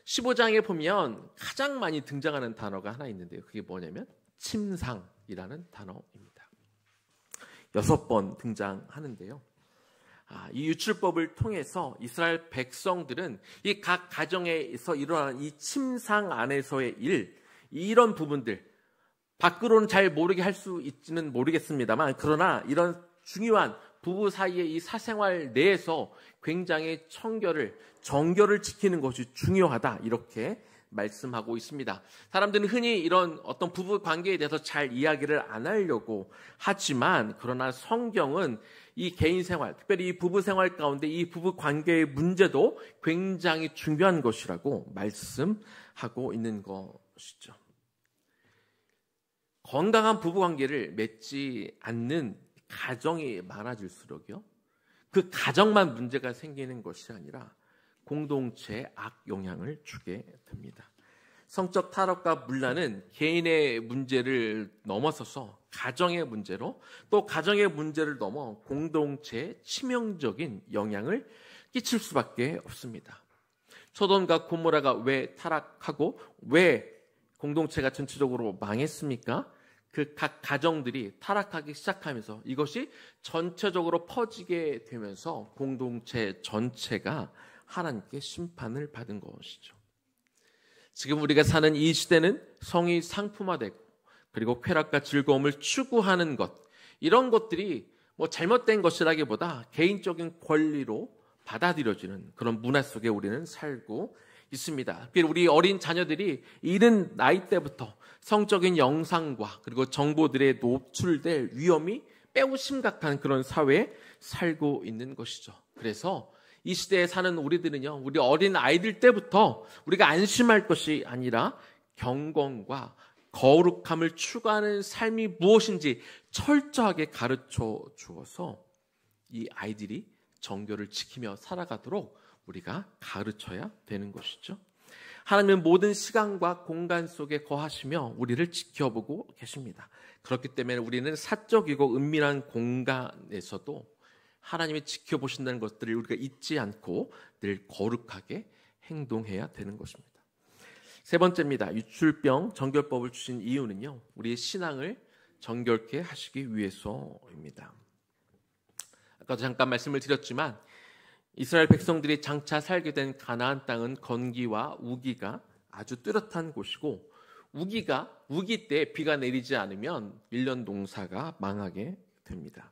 15장에 보면 가장 많이 등장하는 단어가 하나 있는데요. 그게 뭐냐면 침상이라는 단어입니다. 6번 등장하는데요. 이 유출법을 통해서 이스라엘 백성들은 이 각 가정에서 일어나는 이 침상 안에서의 일, 이런 부분들, 밖으로는 잘 모르게 할 수 있지는 모르겠습니다만, 그러나 이런 중요한 부부 사이의 이 사생활 내에서 굉장히 정결을 지키는 것이 중요하다, 이렇게 말씀하고 있습니다. 사람들은 흔히 이런 어떤 부부 관계에 대해서 잘 이야기를 안 하려고 하지만, 그러나 성경은 이 개인 생활, 특별히 이 부부 생활 가운데 이 부부 관계의 문제도 굉장히 중요한 것이라고 말씀하고 있는 것이죠. 건강한 부부 관계를 맺지 않는 가정이 많아질수록요, 그 가정만 문제가 생기는 것이 아니라 공동체에 악영향을 주게 됩니다. 성적 탈압과 문란은 개인의 문제를 넘어서서 가정의 문제로, 또 가정의 문제를 넘어 공동체에 치명적인 영향을 끼칠 수밖에 없습니다. 소돔과 고모라가 왜 타락하고 왜 공동체가 전체적으로 망했습니까? 그 각 가정들이 타락하기 시작하면서 이것이 전체적으로 퍼지게 되면서 공동체 전체가 하나님께 심판을 받은 것이죠. 지금 우리가 사는 이 시대는 성이 상품화되고, 그리고 쾌락과 즐거움을 추구하는 것, 이런 것들이 잘못된 것이라기보다 개인적인 권리로 받아들여지는 그런 문화 속에 우리는 살고 있습니다. 우리 어린 자녀들이 이른 나이 때부터 성적인 영상과 그리고 정보들에 노출될 위험이 매우 심각한 그런 사회에 살고 있는 것이죠. 그래서 이 시대에 사는 우리들은요, 우리 어린 아이들 때부터 우리가 안심할 것이 아니라 경건과 거룩함을 추구하는 삶이 무엇인지 철저하게 가르쳐 주어서 이 아이들이 정결을 지키며 살아가도록 우리가 가르쳐야 되는 것이죠. 하나님은 모든 시간과 공간 속에 거하시며 우리를 지켜보고 계십니다. 그렇기 때문에 우리는 사적이고 은밀한 공간에서도 하나님이 지켜보신다는 것들을 우리가 잊지 않고 늘 거룩하게 행동해야 되는 것입니다. 세 번째입니다. 유출병 정결법을 주신 이유는요, 우리의 신앙을 정결케 하시기 위해서입니다. 아까도 잠깐 말씀을 드렸지만 이스라엘 백성들이 장차 살게 된 가나안 땅은 건기와 우기가 아주 뚜렷한 곳이고 우기 때 비가 내리지 않으면 1년 농사가 망하게 됩니다.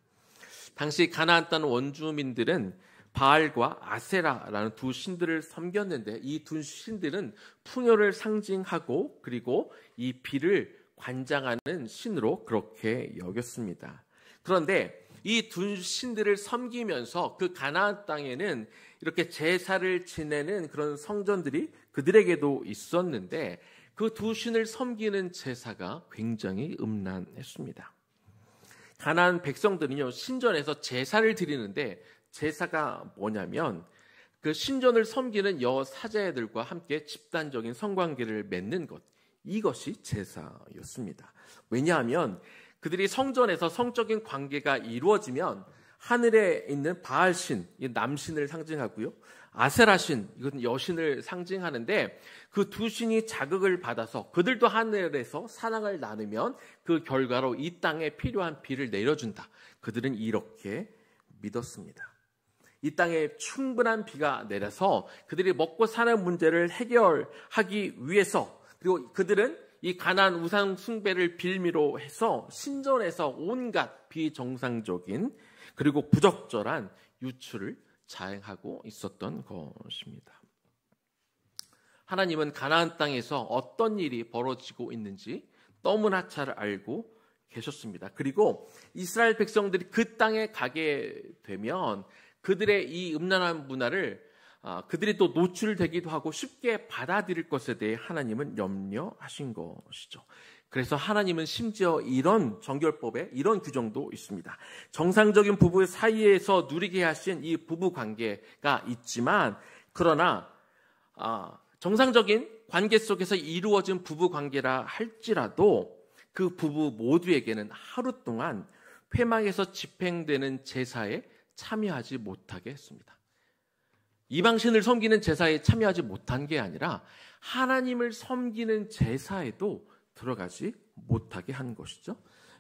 당시 가나안 땅 원주민들은 바알과 아세라라는 두 신들을 섬겼는데 이 두 신들은 풍요를 상징하고 그리고 이 비를 관장하는 신으로 그렇게 여겼습니다. 그런데 이 두 신들을 섬기면서 그 가나안 땅에는 이렇게 제사를 지내는 그런 성전들이 그들에게도 있었는데 그 두 신을 섬기는 제사가 굉장히 음란했습니다. 가나안 백성들은요, 신전에서 제사를 드리는데 제사가 뭐냐면 그 신전을 섬기는 여사제들과 함께 집단적인 성관계를 맺는 것, 이것이 제사였습니다. 왜냐하면 그들이 성전에서 성적인 관계가 이루어지면 하늘에 있는 바알신, 남신을 상징하고요, 아세라신, 이것은 여신을 상징하는데 그 두 신이 자극을 받아서 그들도 하늘에서 사랑을 나누면 그 결과로 이 땅에 필요한 비를 내려준다. 그들은 이렇게 믿었습니다. 이 땅에 충분한 비가 내려서 그들이 먹고 사는 문제를 해결하기 위해서, 그리고 그들은 이 가나안 우상 숭배를 빌미로 해서 신전에서 온갖 비정상적인 그리고 부적절한 유출을 자행하고 있었던 것입니다. 하나님은 가나안 땅에서 어떤 일이 벌어지고 있는지 너무나 잘 알고 계셨습니다. 그리고 이스라엘 백성들이 그 땅에 가게 되면 그들의 이 음란한 문화를 그들이 또 노출되기도 하고 쉽게 받아들일 것에 대해 하나님은 염려하신 것이죠. 그래서 하나님은 심지어 이런 정결법에 이런 규정도 있습니다. 정상적인 부부 사이에서 누리게 하신 이 부부 관계가 있지만, 그러나 정상적인 관계 속에서 이루어진 부부 관계라 할지라도 그 부부 모두에게는 하루 동안 회막에서 집행되는 제사에 참여하지 못하게 했습니다. 이방신을 섬기는 제사에 참여하지 못한 게 아니라 하나님을 섬기는 제사에도 들어가지 못하게 한 것이죠.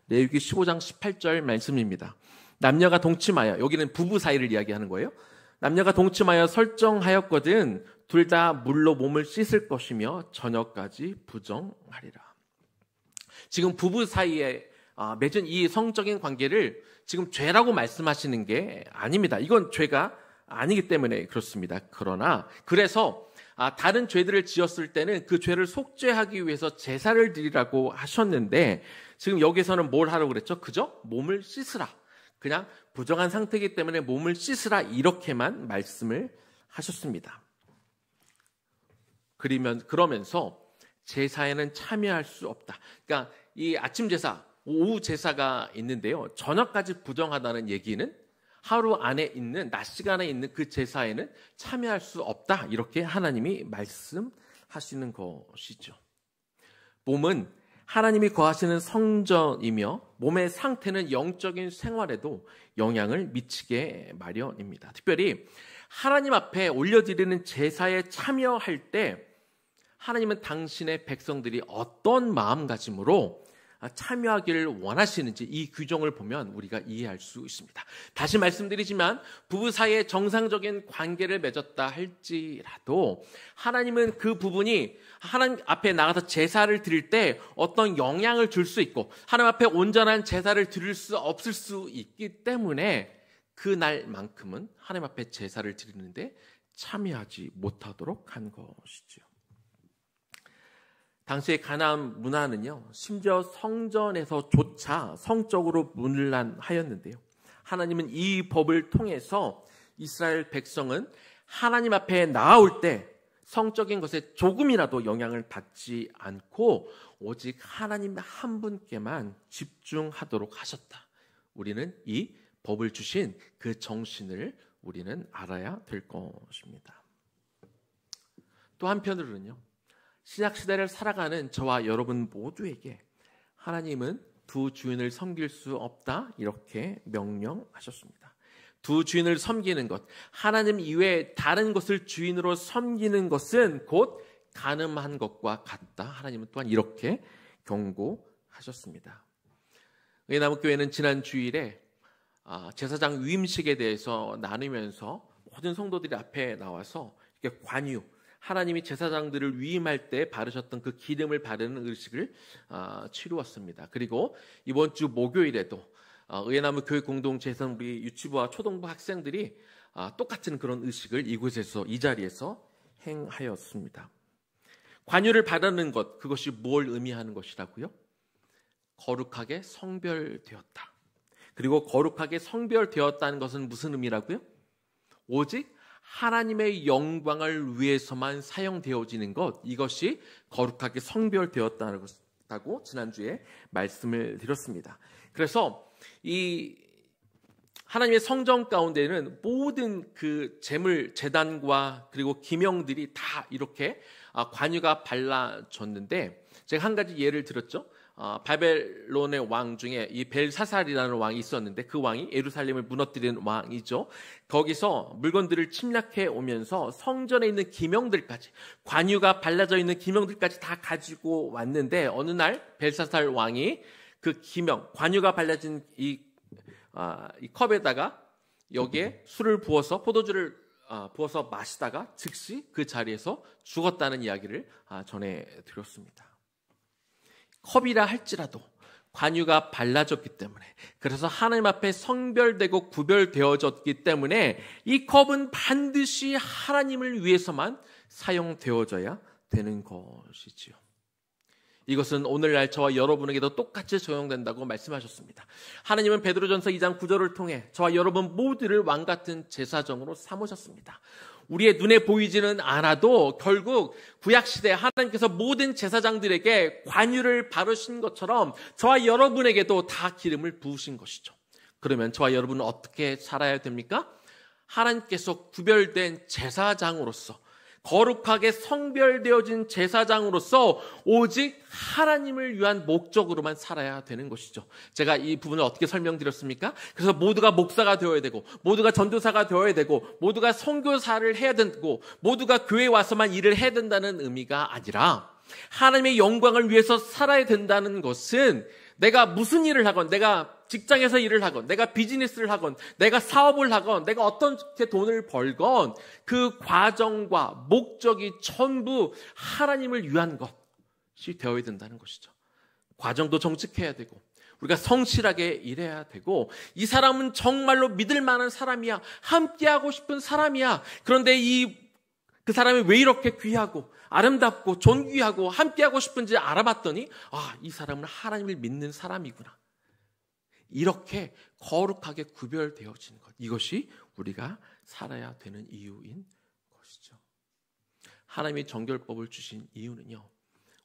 레위기 15장 18절 말씀입니다. 남녀가 동침하여, 여기는 부부 사이를 이야기하는 거예요. 남녀가 동침하여 설정하였거든 둘 다 물로 몸을 씻을 것이며 저녁까지 부정하리라. 지금 부부 사이에 맺은 이 성적인 관계를 지금 죄라고 말씀하시는 게 아닙니다. 이건 죄가 아니기 때문에 그렇습니다. 그래서 다른 죄들을 지었을 때는 그 죄를 속죄하기 위해서 제사를 드리라고 하셨는데 지금 여기서는 뭘 하라고 그랬죠? 그저 몸을 씻으라. 그냥 부정한 상태이기 때문에 몸을 씻으라, 이렇게만 말씀을 하셨습니다. 그러면서 제사에는 참여할 수 없다. 그러니까 이 아침 제사, 오후 제사가 있는데요. 저녁까지 부정하다는 얘기는 하루 안에 있는, 낮 시간에 있는 그 제사에는 참여할 수 없다. 이렇게 하나님이 말씀하시는 것이죠. 몸은 하나님이 거하시는 성전이며 몸의 상태는 영적인 생활에도 영향을 미치게 마련입니다. 특별히 하나님 앞에 올려드리는 제사에 참여할 때 하나님은 당신의 백성들이 어떤 마음가짐으로 참여하기를 원하시는지 이 규정을 보면 우리가 이해할 수 있습니다. 다시 말씀드리지만 부부 사이에 정상적인 관계를 맺었다 할지라도 하나님은 그 부분이 하나님 앞에 나가서 제사를 드릴 때 어떤 영향을 줄 수 있고 하나님 앞에 온전한 제사를 드릴 수 없을 수 있기 때문에 그날만큼은 하나님 앞에 제사를 드리는데 참여하지 못하도록 한 것이죠. 당시의 가나안 문화는요, 심지어 성전에서조차 성적으로 문란하였는데요. 하나님은 이 법을 통해서 이스라엘 백성은 하나님 앞에 나아올 때 성적인 것에 조금이라도 영향을 받지 않고 오직 하나님 한 분께만 집중하도록 하셨다. 우리는 이 법을 주신 그 정신을 우리는 알아야 될 것입니다. 또 한편으로는요, 신약시대를 살아가는 저와 여러분 모두에게 하나님은 두 주인을 섬길 수 없다, 이렇게 명령하셨습니다. 두 주인을 섬기는 것, 하나님 이외에 다른 것을 주인으로 섬기는 것은 곧 간음한 것과 같다. 하나님은 또한 이렇게 경고하셨습니다. 은혜나무교회는 지난 주일에 제사장 위임식에 대해서 나누면서 모든 성도들이 앞에 나와서 이렇게 관유, 하나님이 제사장들을 위임할 때 바르셨던 그 기름을 바르는 의식을 치루었습니다. 그리고 이번 주 목요일에도 의회나무 교회 공동체에서 우리 유치부와 초등부 학생들이 똑같은 그런 의식을 이곳에서 이 자리에서 행하였습니다. 관유를 바르는 것, 그것이 뭘 의미하는 것이라고요? 거룩하게 성별되었다. 그리고 거룩하게 성별되었다는 것은 무슨 의미라고요? 오직 하나님의 영광을 위해서만 사용되어지는 것, 이것이 거룩하게 성별되었다고 지난주에 말씀을 드렸습니다. 그래서 이 하나님의 성전 가운데는 모든 그 제물, 제단과 그리고 기명들이 다 이렇게 관유가 발라졌는데, 제가 한 가지 예를 들었죠. 바벨론의 왕 중에 이 벨사살이라는 왕이 있었는데, 그 왕이 예루살렘을 무너뜨리는 왕이죠. 거기서 물건들을 침략해 오면서 성전에 있는 기명들까지, 관유가 발라져 있는 기명들까지 다 가지고 왔는데, 어느 날 벨사살 왕이 그 기명, 관유가 발라진 이 컵에다가 여기에 술을 부어서, 포도주를 부어서 마시다가 즉시 그 자리에서 죽었다는 이야기를 전해드렸습니다. 컵이라 할지라도 관유가 발라졌기 때문에, 그래서 하나님 앞에 성별되고 구별되어졌기 때문에 이 컵은 반드시 하나님을 위해서만 사용되어져야 되는 것이지요. 이것은 오늘날 저와 여러분에게도 똑같이 적용된다고 말씀하셨습니다. 하나님은 베드로전서 2장 9절을 통해 저와 여러분 모두를 왕같은 제사장으로 삼으셨습니다. 우리의 눈에 보이지는 않아도 결국 구약시대 하나님께서 모든 제사장들에게 관유를 바르신 것처럼 저와 여러분에게도 다 기름을 부으신 것이죠. 그러면 저와 여러분은 어떻게 살아야 됩니까? 하나님께서 구별된 제사장으로서, 거룩하게 성별되어진 제사장으로서 오직 하나님을 위한 목적으로만 살아야 되는 것이죠. 제가 이 부분을 어떻게 설명드렸습니까? 그래서 모두가 목사가 되어야 되고, 모두가 전도사가 되어야 되고, 모두가 선교사를 해야 되고, 모두가 교회에 와서만 일을 해야 된다는 의미가 아니라, 하나님의 영광을 위해서 살아야 된다는 것은 내가 무슨 일을 하건, 내가 직장에서 일을 하건, 내가 비즈니스를 하건, 내가 사업을 하건, 내가 어떻게 돈을 벌건 그 과정과 목적이 전부 하나님을 위한 것이 되어야 된다는 것이죠. 과정도 정직해야 되고, 우리가 성실하게 일해야 되고, 이 사람은 정말로 믿을 만한 사람이야, 함께하고 싶은 사람이야. 그런데 그 사람이 왜 이렇게 귀하고 아름답고 존귀하고 함께하고 싶은지 알아봤더니, 이 사람은 하나님을 믿는 사람이구나. 이렇게 거룩하게 구별되어지는 것, 이것이 우리가 살아야 되는 이유인 것이죠. 하나님이 정결법을 주신 이유는요,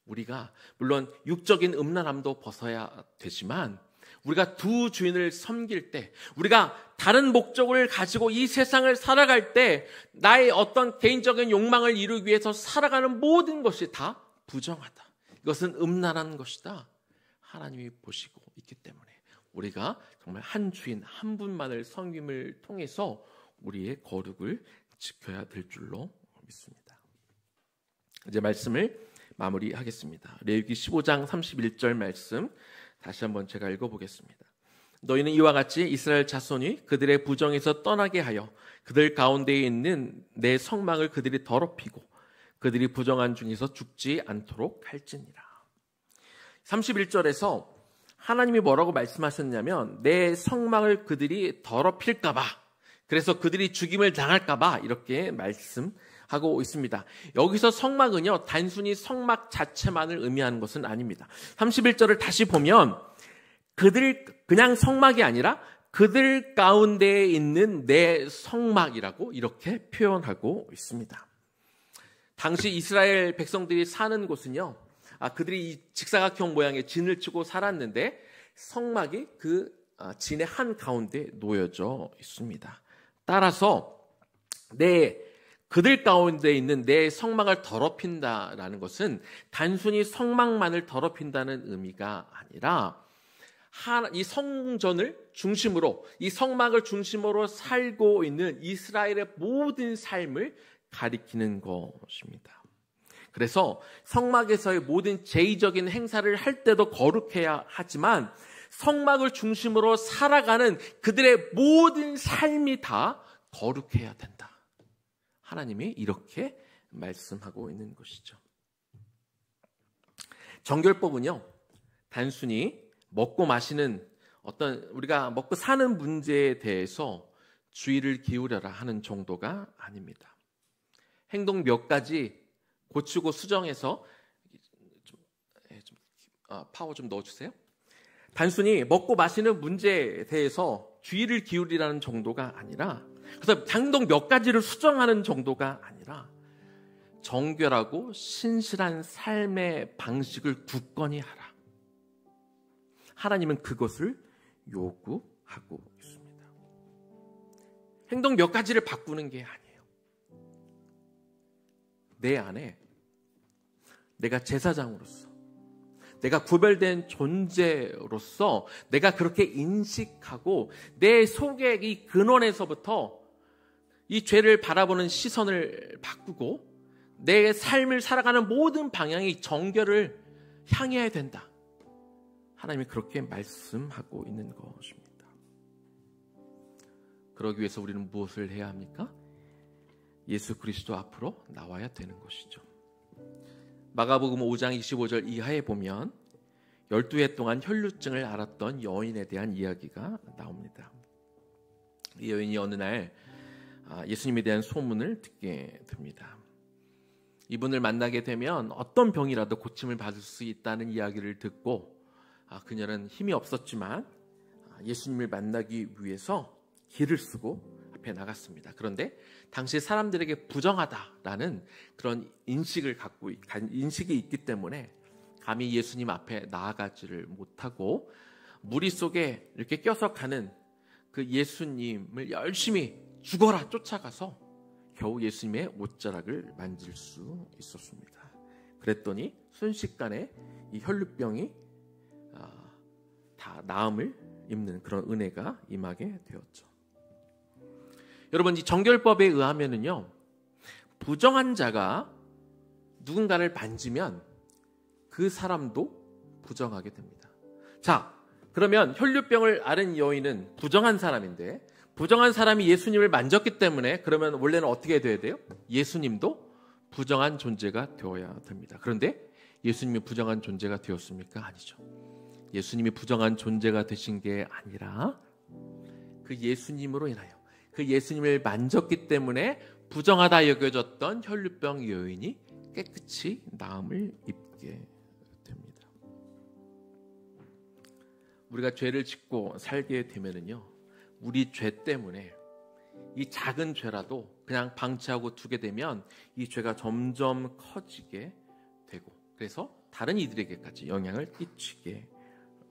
우리가 물론 육적인 음란함도 벗어야 되지만, 우리가 두 주인을 섬길 때, 우리가 다른 목적을 가지고 이 세상을 살아갈 때, 나의 어떤 개인적인 욕망을 이루기 위해서 살아가는 모든 것이 다 부정하다, 이것은 음란한 것이다, 하나님이 보시고 있기 때문에 우리가 정말 한 주인 한 분만을 섬김을 통해서 우리의 거룩을 지켜야 될 줄로 믿습니다. 이제 말씀을 마무리하겠습니다. 레위기 15장 31절 말씀 다시 한번 제가 읽어보겠습니다. 너희는 이와 같이 이스라엘 자손이 그들의 부정에서 떠나게 하여 그들 가운데에 있는 내 성막을 그들이 더럽히고 그들이 부정한 중에서 죽지 않도록 할지니라. 31절에서 하나님이 뭐라고 말씀하셨냐면, 내 성막을 그들이 더럽힐까 봐, 그래서 그들이 죽임을 당할까 봐 이렇게 말씀하고 있습니다. 여기서 성막은요, 단순히 성막 자체만을 의미하는 것은 아닙니다. 31절을 다시 보면 그냥 성막이 아니라 그들 가운데에 있는 내 성막이라고 이렇게 표현하고 있습니다. 당시 이스라엘 백성들이 사는 곳은요, 그들이 이 직사각형 모양의 진을 치고 살았는데 성막이 그 진의 한 가운데 놓여져 있습니다. 따라서 그들 가운데 있는 내 성막을 더럽힌다라는 것은 단순히 성막만을 더럽힌다는 의미가 아니라, 이 성전을 중심으로, 이 성막을 중심으로 살고 있는 이스라엘의 모든 삶을 가리키는 것입니다. 그래서 성막에서의 모든 제의적인 행사를 할 때도 거룩해야 하지만, 성막을 중심으로 살아가는 그들의 모든 삶이 다 거룩해야 된다. 하나님이 이렇게 말씀하고 있는 것이죠. 정결법은요, 단순히 먹고 마시는 어떤 우리가 먹고 사는 문제에 대해서 주의를 기울여라 하는 정도가 아닙니다. 행동 몇 가지 고치고 수정해서 파워 좀 넣어주세요. 단순히 먹고 마시는 문제에 대해서 주의를 기울이라는 정도가 아니라, 그래서 행동 몇 가지를 수정하는 정도가 아니라 정결하고 신실한 삶의 방식을 굳건히 하라. 하나님은 그것을 요구하고 있습니다. 행동 몇 가지를 바꾸는 게 아니에요. 내 안에 내가 제사장으로서, 내가 구별된 존재로서 내가 그렇게 인식하고 내 속의 이 근원에서부터 이 죄를 바라보는 시선을 바꾸고 내 삶을 살아가는 모든 방향이 정결을 향해야 된다. 하나님이 그렇게 말씀하고 있는 것입니다. 그러기 위해서 우리는 무엇을 해야 합니까? 예수 그리스도 앞으로 나와야 되는 것이죠. 마가복음 5장 25절 이하에 보면 12해 동안 혈루증을 앓았던 여인에 대한 이야기가 나옵니다. 이 여인이 어느 날 예수님에 대한 소문을 듣게 됩니다. 이분을 만나게 되면 어떤 병이라도 고침을 받을 수 있다는 이야기를 듣고 그녀는 힘이 없었지만 예수님을 만나기 위해서 길을 쓰고 앞에 나갔습니다. 그런데 당시 사람들에게 부정하다라는 그런 인식이 있기 때문에 감히 예수님 앞에 나아가지를 못하고 무리 속에 이렇게 껴서 가는 그 예수님을 열심히 죽어라 쫓아가서 겨우 예수님의 옷자락을 만질 수 있었습니다. 그랬더니 순식간에 이 혈루병이 다 나음을 입는 그런 은혜가 임하게 되었죠. 여러분, 이 정결법에 의하면은요, 부정한 자가 누군가를 만지면 그 사람도 부정하게 됩니다. 자, 그러면 혈루병을 앓은 여인은 부정한 사람인데, 부정한 사람이 예수님을 만졌기 때문에 그러면 원래는 어떻게 돼야 돼요? 예수님도 부정한 존재가 되어야 됩니다. 그런데 예수님이 부정한 존재가 되었습니까? 아니죠. 예수님이 부정한 존재가 되신 게 아니라 그 예수님으로 인하여 그 예수님을 만졌기 때문에 부정하다 여겨졌던 혈루병 여인이 깨끗이 나음을 입게 됩니다. 우리가 죄를 짓고 살게 되면은요, 우리 죄 때문에 이 작은 죄라도 그냥 방치하고 두게 되면 이 죄가 점점 커지게 되고, 그래서 다른 이들에게까지 영향을 끼치게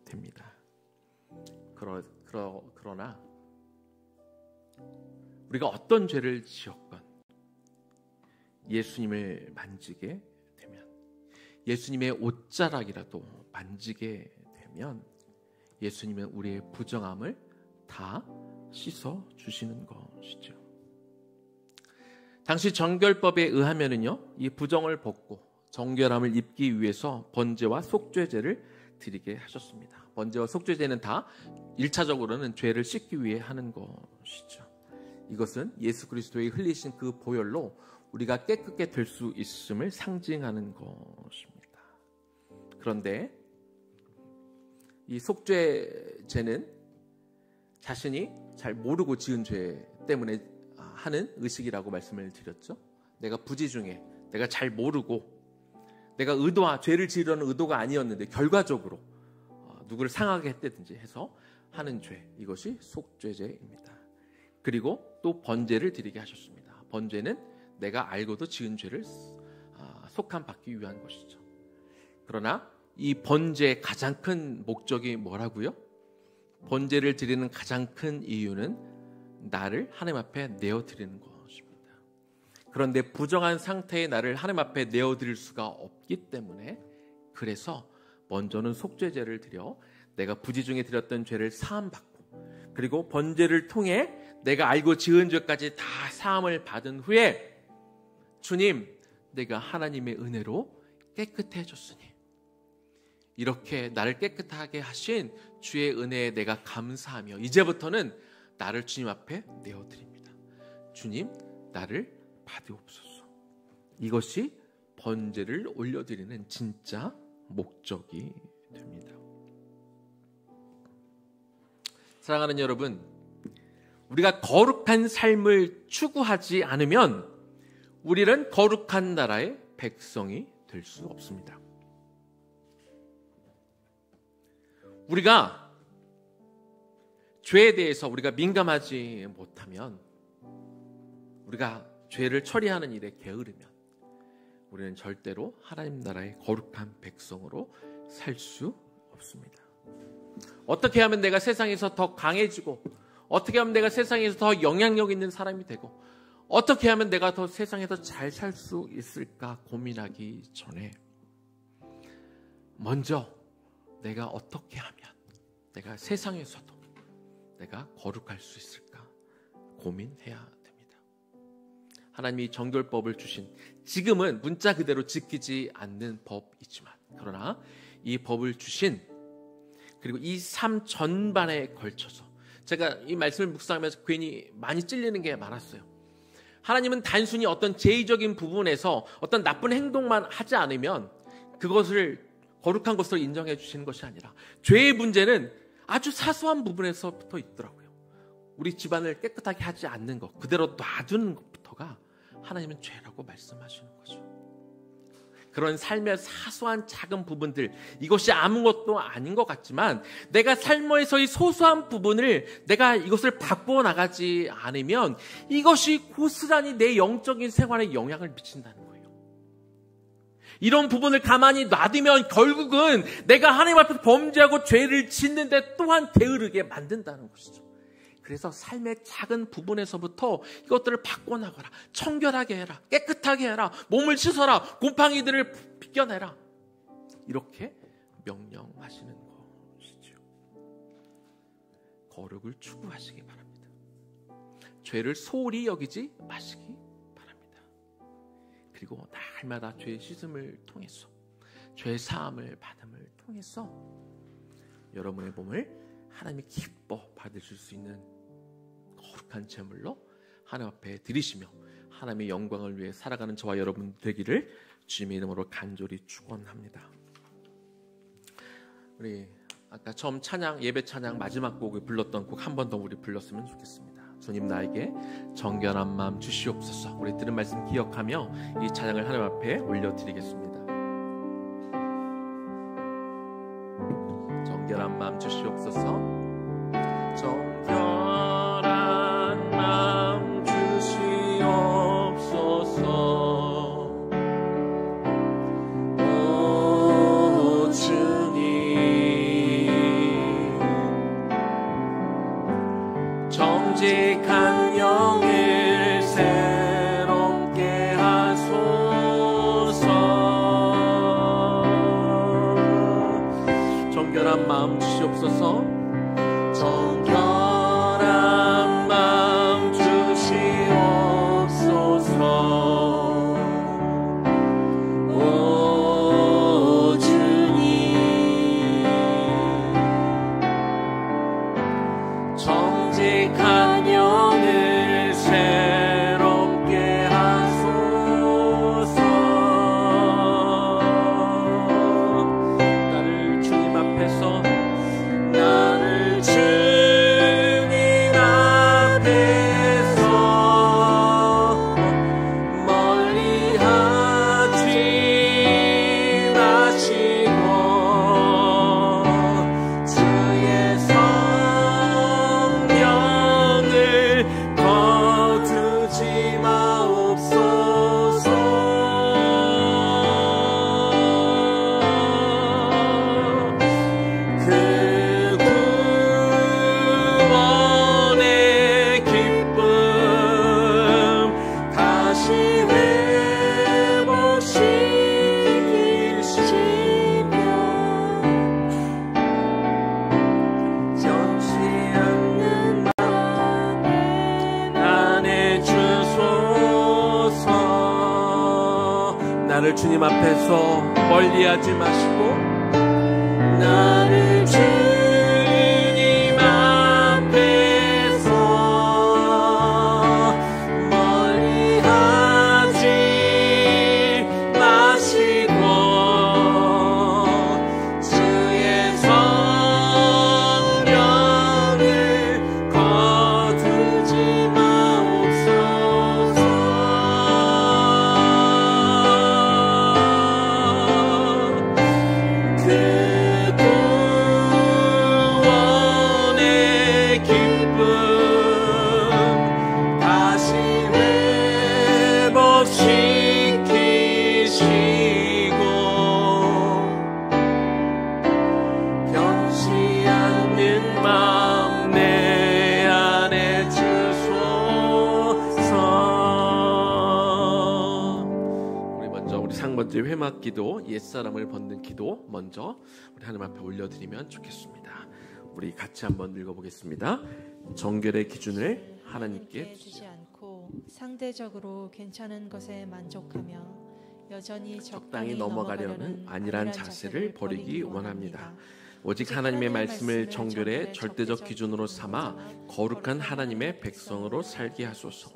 됩니다. 그러나 우리가 어떤 죄를 지었건 예수님을 만지게 되면, 예수님의 옷자락이라도 만지게 되면 예수님은 우리의 부정함을 다 씻어 주시는 것이죠. 당시 정결법에 의하면은요, 이 부정을 벗고 정결함을 입기 위해서 번제와 속죄제를 드리게 하셨습니다. 번제와 속죄제는 다 1차적으로는 죄를 씻기 위해 하는 것이죠. 이것은 예수 그리스도의 흘리신 그 보혈로 우리가 깨끗게 될 수 있음을 상징하는 것입니다. 그런데 이 속죄제는 자신이 잘 모르고 지은 죄 때문에 하는 의식이라고 말씀을 드렸죠. 내가 부지 중에 내가 잘 모르고 내가 죄를 지으려는 의도가 아니었는데 결과적으로 누구를 상하게 했다든지 해서 하는 죄, 이것이 속죄제입니다. 그리고 또 번제를 드리게 하셨습니다. 번제는 내가 알고도 지은 죄를 속함받기 위한 것이죠. 그러나 이 번제의 가장 큰 목적이 뭐라고요? 번제를 드리는 가장 큰 이유는 나를 하나님 앞에 내어드리는 것입니다. 그런데 부정한 상태의 나를 하나님 앞에 내어드릴 수가 없기 때문에, 그래서 먼저는 속죄제를 드려 내가 부지 중에 드렸던 죄를 사함받고, 그리고 번제를 통해 내가 알고 지은 죄까지 다 사함을 받은 후에 주님, 내가 하나님의 은혜로 깨끗해졌으니 이렇게 나를 깨끗하게 하신 주의 은혜에 내가 감사하며 이제부터는 나를 주님 앞에 내어드립니다. 주님, 나를 받으옵소서. 이것이 번제를 올려드리는 진짜 목적이 됩니다. 사랑하는 여러분, 우리가 거룩한 삶을 추구하지 않으면 우리는 거룩한 나라의 백성이 될 수 없습니다. 우리가 죄에 대해서 우리가 민감하지 못하면, 우리가 죄를 처리하는 일에 게으르면 우리는 절대로 하나님 나라의 거룩한 백성으로 살 수 없습니다. 어떻게 하면 내가 세상에서 더 강해지고, 어떻게 하면 내가 세상에서 더 영향력 있는 사람이 되고, 어떻게 하면 내가 더 세상에서 잘 살 수 있을까 고민하기 전에 먼저 내가 어떻게 하면 내가 세상에서도 내가 거룩할 수 있을까 고민해야 됩니다. 하나님이 정결법을 주신, 지금은 문자 그대로 지키지 않는 법이지만, 그러나 이 법을 주신, 그리고 이 삶 전반에 걸쳐서 제가 이 말씀을 묵상하면서 괜히 많이 찔리는 게 많았어요. 하나님은 단순히 어떤 제의적인 부분에서 어떤 나쁜 행동만 하지 않으면 그것을 거룩한 것으로 인정해 주시는 것이 아니라, 죄의 문제는 아주 사소한 부분에서부터 있더라고요. 우리 집안을 깨끗하게 하지 않는 것, 그대로 놔두는 것부터가 하나님은 죄라고 말씀하시는 거죠. 그런 삶의 사소한 작은 부분들, 이것이 아무것도 아닌 것 같지만 내가 삶에서의 소소한 부분을 내가 이것을 바꾸어 나가지 않으면 이것이 고스란히 내 영적인 생활에 영향을 미친다는 거예요. 이런 부분을 가만히 놔두면 결국은 내가 하나님 앞에서 범죄하고 죄를 짓는데 또한 게으르게 만든다는 것이죠. 그래서 삶의 작은 부분에서부터 이것들을 바꿔나가라. 청결하게 해라. 깨끗하게 해라. 몸을 씻어라. 곰팡이들을 비껴내라. 이렇게 명령하시는 것이죠. 거룩을 추구하시기 바랍니다. 죄를 소홀히 여기지 마시기 바랍니다. 그리고 날마다 죄의 씻음을 통해서, 죄의 사함을 받음을 통해서 여러분의 몸을 하나님이 기뻐 받으실 수 있는 거룩한 제물로 하나님 앞에 드리시며 하나님의 영광을 위해 살아가는 저와 여러분 되기를 주님의 이름으로 간절히 축원합니다. 우리 아까 처음 찬양, 예배 찬양 마지막 곡을 불렀던 곡 한 번 더 우리 불렀으면 좋겠습니다. 주님 나에게 정결한 마음 주시옵소서. 우리 들은 말씀 기억하며 이 찬양을 하나님 앞에 올려드리겠습니다. 정결한 마음 주시옵소서. 정결한 마음 주시옵소서. 오 주님, 정직한 영을 새롭게 하소서. 정결한 마음 주시옵소서. 정결한 마음 주시옵소서. 오 주님, 정직한 영을 새롭게 하소서. 나를 주님 앞에서 멀리하지 마시고 주의 성령을 거두지 마옵소서. 그 구원의 기쁨 다시 회복시키시며 변치 않는 마음 안에 주소서. 나를 주님 앞에서 멀리하지 마시고 나를 주님 앞에서 멀리하지 회막기도, 옛사람을 벗는 기도 먼저 우리 하나님 앞에 올려드리면 좋겠습니다. 우리 같이 한번 읽어보겠습니다. 정결의 기준을 하나님께 두지 않고 상대적으로 괜찮은 것에 만족하며 여전히 적당히 넘어가려는 안일한 자세를 버리기 원합니다. 오직 하나님의 말씀을 정결의 절대적 기준으로 삼아 거룩한 하나님의 백성으로 살게 하소서.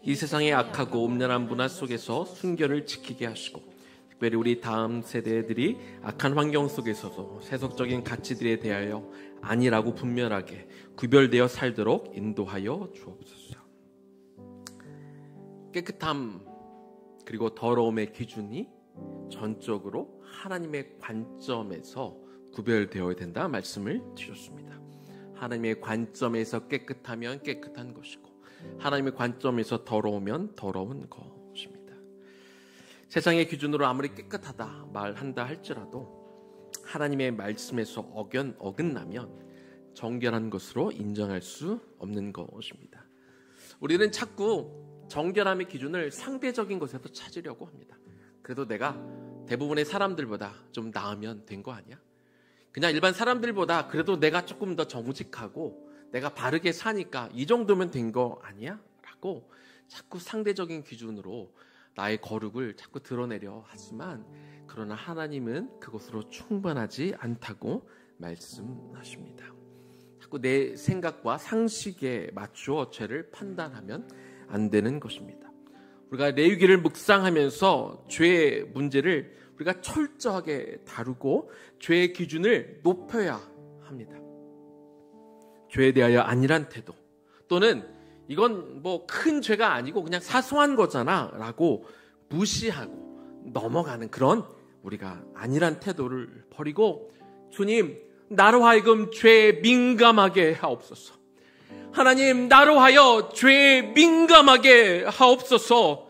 이 세상의 악하고 음란한 문화 속에서 순결을 지키게 하시고, 특별히 우리 다음 세대들이 악한 환경 속에서도 세속적인 가치들에 대하여 아니라고 분명하게 구별되어 살도록 인도하여 주옵소서. 깨끗함 그리고 더러움의 기준이 전적으로 하나님의 관점에서 구별되어야 된다 말씀을 드렸습니다. 하나님의 관점에서 깨끗하면 깨끗한 것이고, 하나님의 관점에서 더러우면 더러운 것입니다. 세상의 기준으로 아무리 깨끗하다 말한다 할지라도 하나님의 말씀에서 어긋나면 정결한 것으로 인정할 수 없는 것입니다. 우리는 자꾸 정결함의 기준을 상대적인 것에서 찾으려고 합니다. 그래도 내가 대부분의 사람들보다 좀 나으면 된 거 아니야? 그냥 일반 사람들보다 그래도 내가 조금 더 정직하고 내가 바르게 사니까 이 정도면 된 거 아니야? 라고 자꾸 상대적인 기준으로 나의 거룩을 자꾸 드러내려 하지만, 그러나 하나님은 그것으로 충분하지 않다고 말씀하십니다. 자꾸 내 생각과 상식에 맞추어 죄를 판단하면 안 되는 것입니다. 우리가 레위기를 묵상하면서 죄의 문제를 우리가 철저하게 다루고 죄의 기준을 높여야 합니다. 죄에 대하여 안일한 태도, 또는 이건 뭐 큰 죄가 아니고 그냥 사소한 거잖아 라고 무시하고 넘어가는 그런 우리가 안일한 태도를 버리고, 주님 나로 하여금 죄에 민감하게 하옵소서. 하나님 나로 하여 죄에 민감하게 하옵소서.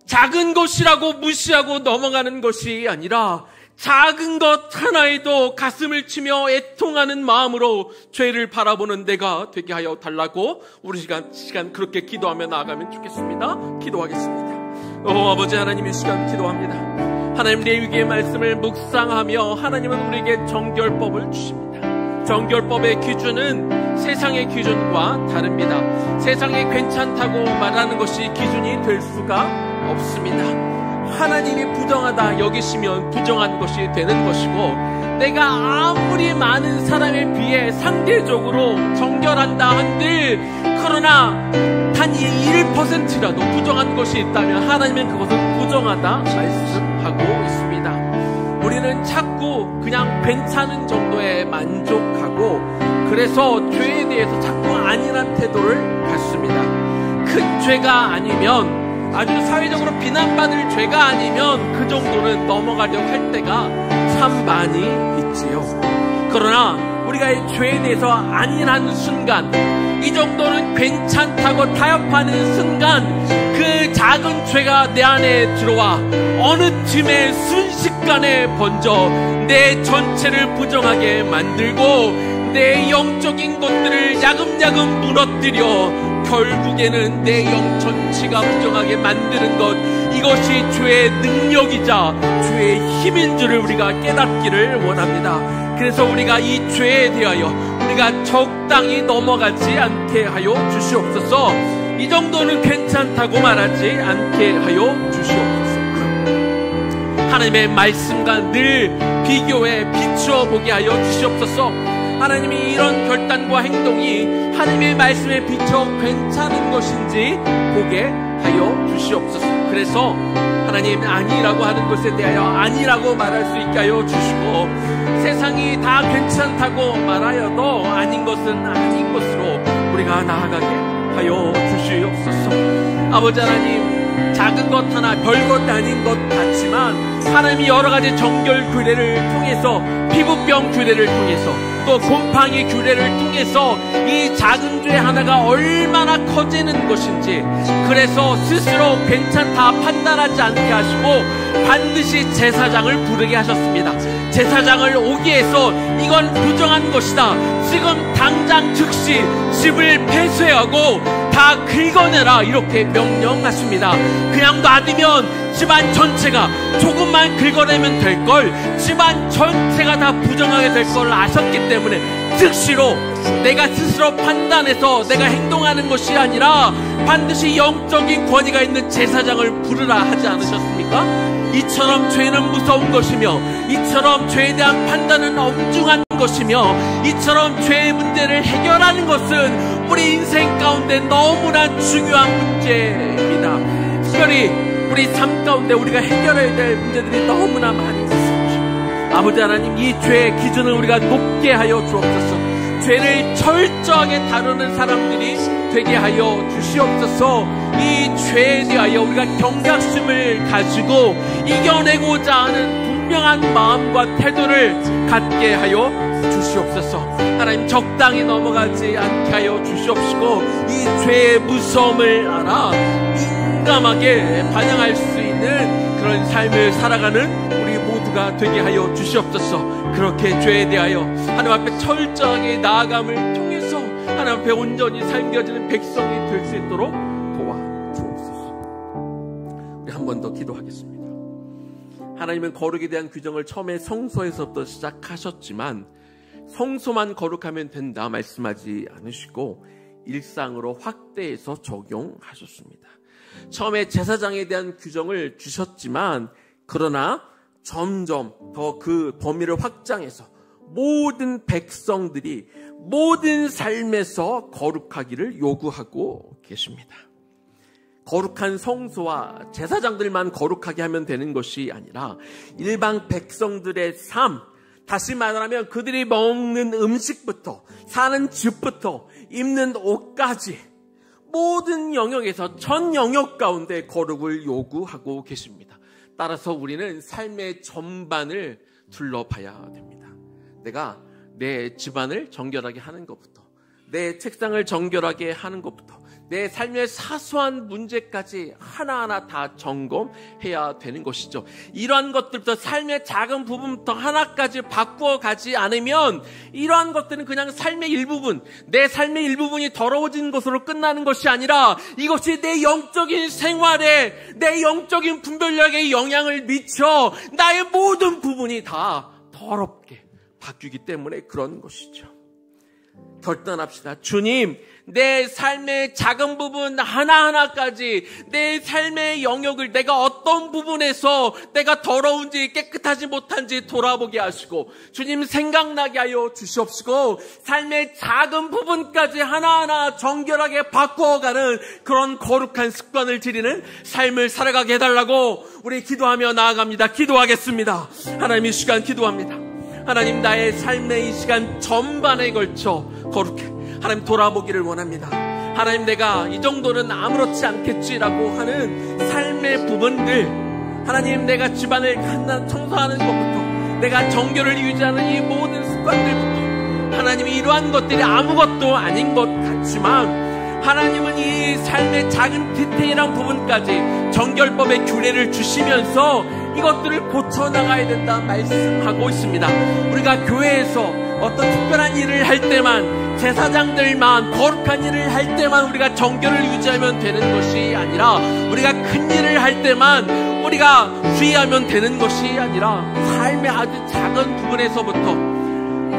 작은 것이라고 무시하고 넘어가는 것이 아니라 작은 것 하나에도 가슴을 치며 애통하는 마음으로 죄를 바라보는 내가 되게 하여 달라고 우리 시간 그렇게 기도하며 나아가면 좋겠습니다. 기도하겠습니다. 아버지 하나님, 이 시간 기도합니다. 하나님, 레위기의 말씀을 묵상하며 하나님은 우리에게 정결법을 주십니다. 정결법의 기준은 세상의 기준과 다릅니다. 세상에 괜찮다고 말하는 것이 기준이 될 수가 없습니다. 하나님이 부정하다 여기시면 부정한 것이 되는 것이고, 내가 아무리 많은 사람에 비해 상대적으로 정결한다 한들 그러나 단 1%라도 부정한 것이 있다면 하나님은 그것은 부정하다 말씀하고 있습니다. 우리는 자꾸 그냥 괜찮은 정도에 만족하고, 그래서 죄에 대해서 자꾸 안일한 태도를 갖습니다. 큰 죄가 아니면, 아주 사회적으로 비난받을 죄가 아니면 그 정도는 넘어가려고 할 때가 참 많이 있지요. 그러나 우리가 이 죄에 대해서 안일한 순간, 이 정도는 괜찮다고 타협하는 순간, 그 작은 죄가 내 안에 들어와 어느 틈에 순식간에 번져 내 전체를 부정하게 만들고 내 영적인 것들을 야금야금 무너뜨려 결국에는 내 영 전체가 부정하게 만드는 것, 이것이 죄의 능력이자 죄의 힘인 줄을 우리가 깨닫기를 원합니다. 그래서 우리가 이 죄에 대하여 우리가 적당히 넘어가지 않게 하여 주시옵소서. 이 정도는 괜찮다고 말하지 않게 하여 주시옵소서. 하나님의 말씀과 늘 비교해 비추어 보게 하여 주시옵소서. 하나님이 이런 결단과 행동이 하나님의 말씀에 비춰 괜찮은 것인지 보게 하여 주시옵소서. 그래서 하나님, 아니라고 하는 것에 대하여 아니라고 말할 수 있게 하여 주시고, 세상이 다 괜찮다고 말하여도 아닌 것은 아닌 것으로 우리가 나아가게 하여 주시옵소서. 아버지 하나님, 작은 것 하나 별것 아닌 것 같지만 하나님이 여러 가지 정결 규례를 통해서, 피부병 규례를 통해서, 또 곰팡이 규례를 통해서 이 작은 죄 하나가 얼마나 커지는 것인지, 그래서 스스로 괜찮다 판단하지 않게 하시고 반드시 제사장을 부르게 하셨습니다. 제사장을 오게 해서 이건 부정한 것이다, 지금 당장 즉시 집을 폐쇄하고 다 긁어내라 이렇게 명령하십니다. 그냥 놔두면 집안 전체가 조금만 긁어내면 될 걸 집안 전체가 다 부정하게 될 걸 아셨기 때문에 즉시로 내가 스스로 판단해서 내가 행동하는 것이 아니라 반드시 영적인 권위가 있는 제사장을 부르라 하지 않으셨습니까? 이처럼 죄는 무서운 것이며 이처럼 죄에 대한 판단은 엄중한 것이며 이처럼 죄의 문제를 해결하는 것은 우리 인생 가운데 너무나 중요한 문제입니다. 특별히 우리 삶 가운데 우리가 해결해야 될 문제들이 너무나 많이 있습니다. 아버지 하나님, 이 죄의 기준을 우리가 높게 하여 주옵소서. 죄를 철저하게 다루는 사람들이 되게 하여 주시옵소서. 이 죄에 대하여 우리가 경각심을 가지고 이겨내고자 하는 분명한 마음과 태도를 갖게 하여 주시옵소서. 하나님, 적당히 넘어가지 않게 하여 주시옵시고 이 죄의 무서움을 알아 민감하게 반응할 수 있는 그런 삶을 살아가는 우리 모두가 되게 하여 주시옵소서. 그렇게 죄에 대하여 하나님 앞에 철저하게 나아감을 통해서 하나님 앞에 온전히 삶겨지는 백성이 될 수 있도록 도와주옵소서. 우리 한 번 더 기도하겠습니다. 하나님은 거룩에 대한 규정을 처음에 성소에서부터 시작하셨지만 성소만 거룩하면 된다 말씀하지 않으시고 일상으로 확대해서 적용하셨습니다. 처음에 제사장에 대한 규정을 주셨지만 그러나 점점 더 그 범위를 확장해서 모든 백성들이 모든 삶에서 거룩하기를 요구하고 계십니다. 거룩한 성소와 제사장들만 거룩하게 하면 되는 것이 아니라 일반 백성들의 삶, 다시 말하면 그들이 먹는 음식부터 사는 집부터 입는 옷까지 모든 영역에서 전 영역 가운데 거룩을 요구하고 계십니다. 따라서 우리는 삶의 전반을 둘러봐야 됩니다. 내가 내 집안을 정결하게 하는 것부터, 내 책상을 정결하게 하는 것부터, 내 삶의 사소한 문제까지 하나하나 다 점검해야 되는 것이죠. 이러한 것들부터 삶의 작은 부분부터 하나까지 바꾸어 가지 않으면 이러한 것들은 그냥 삶의 일부분, 내 삶의 일부분이 더러워진 것으로 끝나는 것이 아니라 이것이 내 영적인 생활에, 내 영적인 분별력에 영향을 미쳐 나의 모든 부분이 다 더럽게 바뀌기 때문에 그런 것이죠. 결단합시다. 주님, 내 삶의 작은 부분 하나하나까지 내 삶의 영역을 내가 어떤 부분에서 내가 더러운지 깨끗하지 못한지 돌아보게 하시고 주님 생각나게 하여 주시옵시고 삶의 작은 부분까지 하나하나 정결하게 바꿔가는 그런 거룩한 습관을 들이는 삶을 살아가게 해달라고 우리 기도하며 나아갑니다. 기도하겠습니다. 하나님, 이 시간 기도합니다. 하나님, 나의 삶의 이 시간 전반에 걸쳐 거룩해 하나님 돌아보기를 원합니다. 하나님, 내가 이 정도는 아무렇지 않겠지라고 하는 삶의 부분들, 하나님, 내가 집안을 청소하는 것부터 내가 정결을 유지하는 이 모든 습관들부터 하나님, 이러한 것들이 아무것도 아닌 것 같지만 하나님은 이 삶의 작은 디테일한 부분까지 정결법의 규례를 주시면서 이것들을 고쳐나가야 된다 말씀하고 있습니다. 우리가 교회에서 어떤 특별한 일을 할 때만, 제사장들만 거룩한 일을 할 때만 우리가 정결을 유지하면 되는 것이 아니라 우리가 큰 일을 할 때만 우리가 주의하면 되는 것이 아니라 삶의 아주 작은 부분에서부터